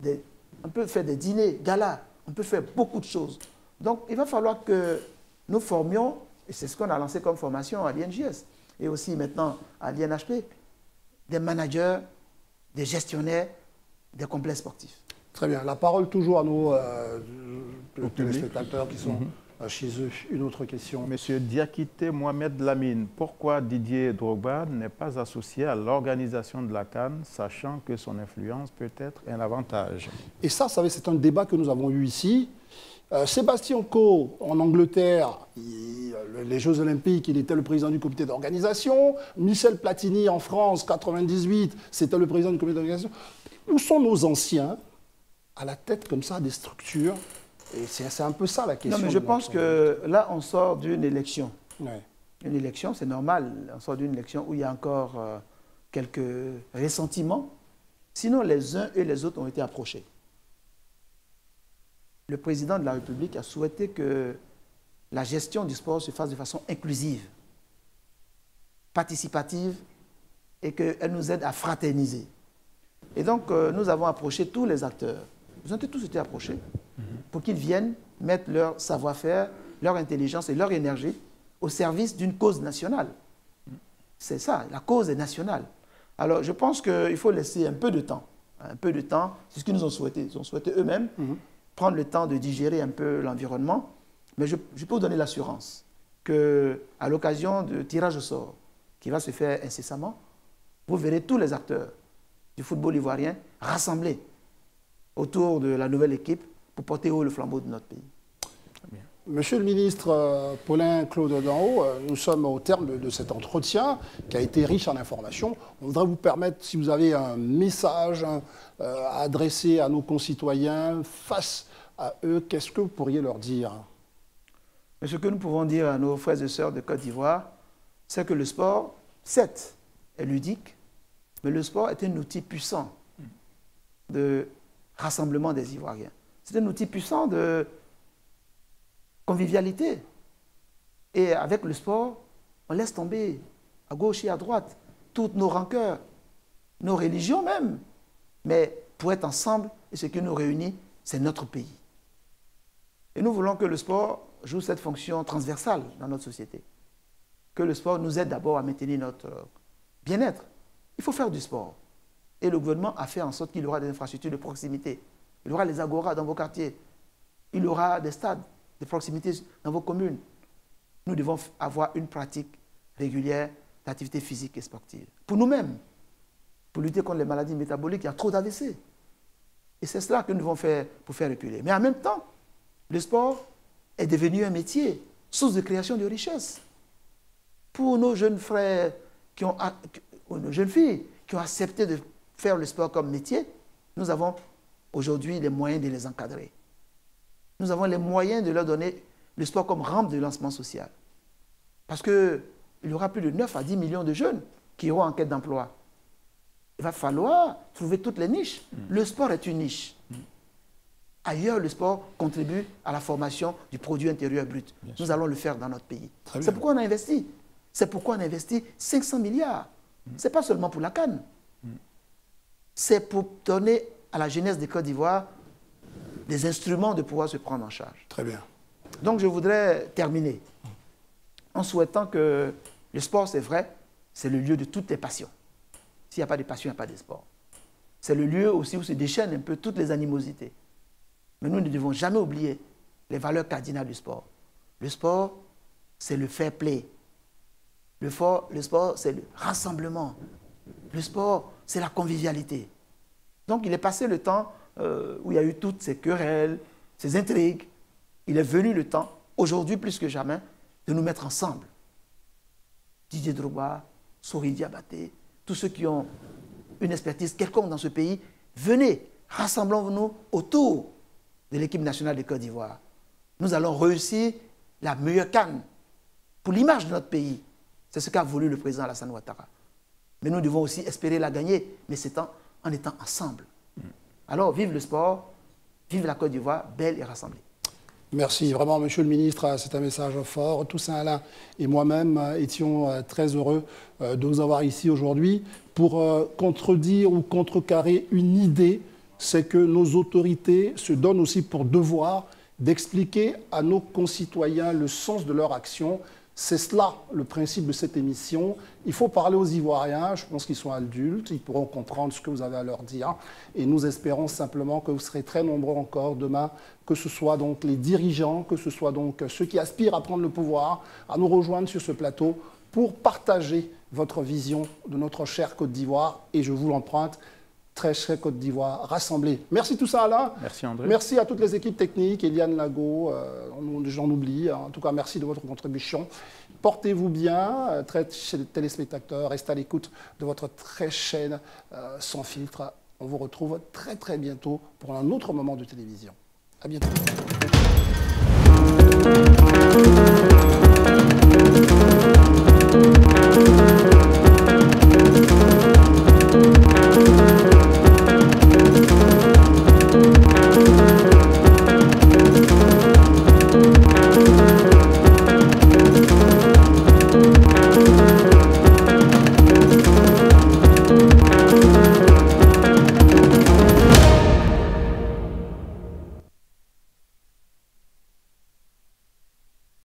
des dîners, galas, on peut faire beaucoup de choses. Donc, il va falloir que nous formions, et c'est ce qu'on a lancé comme formation à l'INJS, et aussi maintenant à l'INHP, des managers, des gestionnaires, des complexes sportifs. Très bien. La parole toujours à nos téléspectateurs qui sont chez eux. Une autre question. Monsieur Diakité Mohamed Lamine, pourquoi Didier Drogba n'est pas associé à l'organisation de la CAN, sachant que son influence peut être un avantage? Et ça, vous savez, c'est un débat que nous avons eu ici. Sébastien Coe, en Angleterre, les Jeux Olympiques, il était le président du comité d'organisation. Michel Platini, en France, 98, c'était le président du comité d'organisation. Où sont nos anciens à la tête comme ça des structures? Et c'est un peu ça la question. Non, mais je pense que là, on sort d'une élection. Ouais. Une élection, c'est normal. On sort d'une élection où il y a encore quelques ressentiments. Sinon, les uns et les autres ont été approchés. Le président de la République a souhaité que la gestion du sport se fasse de façon inclusive, participative, et qu'elle nous aide à fraterniser. Et donc, nous avons approché tous les acteurs. Ils ont tous été approchés pour qu'ils viennent mettre leur savoir-faire, leur intelligence et leur énergie au service d'une cause nationale. C'est ça, la cause est nationale. Alors, je pense qu'il faut laisser un peu de temps. Un peu de temps, c'est ce qu'ils nous ont souhaité. Ils ont souhaité eux-mêmes prendre le temps de digérer un peu l'environnement. Mais je peux vous donner l'assurance qu'à l'occasion du tirage au sort qui va se faire incessamment, vous verrez tous les acteurs du football ivoirien rassemblés autour de la nouvelle équipe pour porter haut le flambeau de notre pays. Monsieur le ministre Paulin Claude Danho, nous sommes au terme de cet entretien qui a été riche en informations. On voudrait vous permettre, si vous avez un message à adresser à nos concitoyens face à eux, qu'est-ce que vous pourriez leur dire? Mais ce que nous pouvons dire à nos frères et sœurs de Côte d'Ivoire, c'est que le sport, certes, est ludique, mais le sport est un outil puissant de rassemblement des Ivoiriens. C'est un outil puissant de convivialité. Et avec le sport, on laisse tomber à gauche et à droite toutes nos rancœurs, nos religions même. Mais pour être ensemble, et ce qui nous réunit, c'est notre pays. Et nous voulons que le sport joue cette fonction transversale dans notre société. Que le sport nous aide d'abord à maintenir notre bien-être. Il faut faire du sport. Et le gouvernement a fait en sorte qu'il y aura des infrastructures de proximité. Il y aura les agoras dans vos quartiers. Il y aura des stades de proximité dans vos communes. Nous devons avoir une pratique régulière d'activité physique et sportive. Pour nous-mêmes, pour lutter contre les maladies métaboliques, il y a trop d'AVC. Et c'est cela que nous devons faire pour faire reculer. Mais en même temps, le sport est devenu un métier, source de création de richesses. Pour nos jeunes frères, nos jeunes filles qui ont accepté de faire le sport comme métier, nous avons aujourd'hui les moyens de les encadrer. Nous avons les moyens de leur donner le sport comme rampe de lancement social. Parce qu'il y aura plus de 9 à 10 millions de jeunes qui iront en quête d'emploi. Il va falloir trouver toutes les niches. Le sport est une niche. Ailleurs, le sport contribue à la formation du produit intérieur brut. Nous allons le faire dans notre pays. C'est pourquoi on a investi. C'est pourquoi on a investi 500 milliards. Ce n'est pas seulement pour la CAN. C'est pour donner à la jeunesse de Côte d'Ivoire des instruments de pouvoir se prendre en charge. Très bien. Donc je voudrais terminer en souhaitant que le sport, c'est vrai, c'est le lieu de toutes les passions. S'il n'y a pas de passion, il n'y a pas de sport. C'est le lieu aussi où se déchaînent un peu toutes les animosités. Mais nous ne devons jamais oublier les valeurs cardinales du sport. Le sport, c'est le fair play. Le sport, c'est le rassemblement. Le sport, c'est la convivialité. Donc il est passé le temps où il y a eu toutes ces querelles, ces intrigues. Il est venu le temps, aujourd'hui plus que jamais, de nous mettre ensemble. Didier Drogba, Sori Diabaté, tous ceux qui ont une expertise quelconque dans ce pays, venez, rassemblons-nous autour de l'équipe nationale de Côte d'Ivoire. Nous allons réussir la meilleure CAN pour l'image de notre pays. C'est ce qu'a voulu le président Alassane Ouattara. Mais nous devons aussi espérer la gagner, mais c'est en étant ensemble. Alors, vive le sport, vive la Côte d'Ivoire, belle et rassemblée. Merci vraiment, Monsieur le Ministre, c'est un message fort. Toussaint Alain et moi-même étions très heureux de vous avoir ici aujourd'hui pour contredire ou contrecarrer une idée, c'est que nos autorités se donnent aussi pour devoir d'expliquer à nos concitoyens le sens de leur action. C'est cela le principe de cette émission. Il faut parler aux Ivoiriens, je pense qu'ils sont adultes, ils pourront comprendre ce que vous avez à leur dire. Et nous espérons simplement que vous serez très nombreux encore demain, que ce soit donc les dirigeants, que ce soit donc ceux qui aspirent à prendre le pouvoir, à nous rejoindre sur ce plateau pour partager votre vision de notre chère Côte d'Ivoire. Et je vous l'emprunte, très chère Côte d'Ivoire rassemblée. Merci Toussaint Alain. Merci André. Merci à toutes les équipes techniques, Eliane Lago, j'en oublie. En tout cas, merci de votre contribution. Portez-vous bien, très chers téléspectateurs, restez à l'écoute de votre très chaîne Sans Filtre. On vous retrouve très très bientôt pour un autre moment de télévision. À bientôt.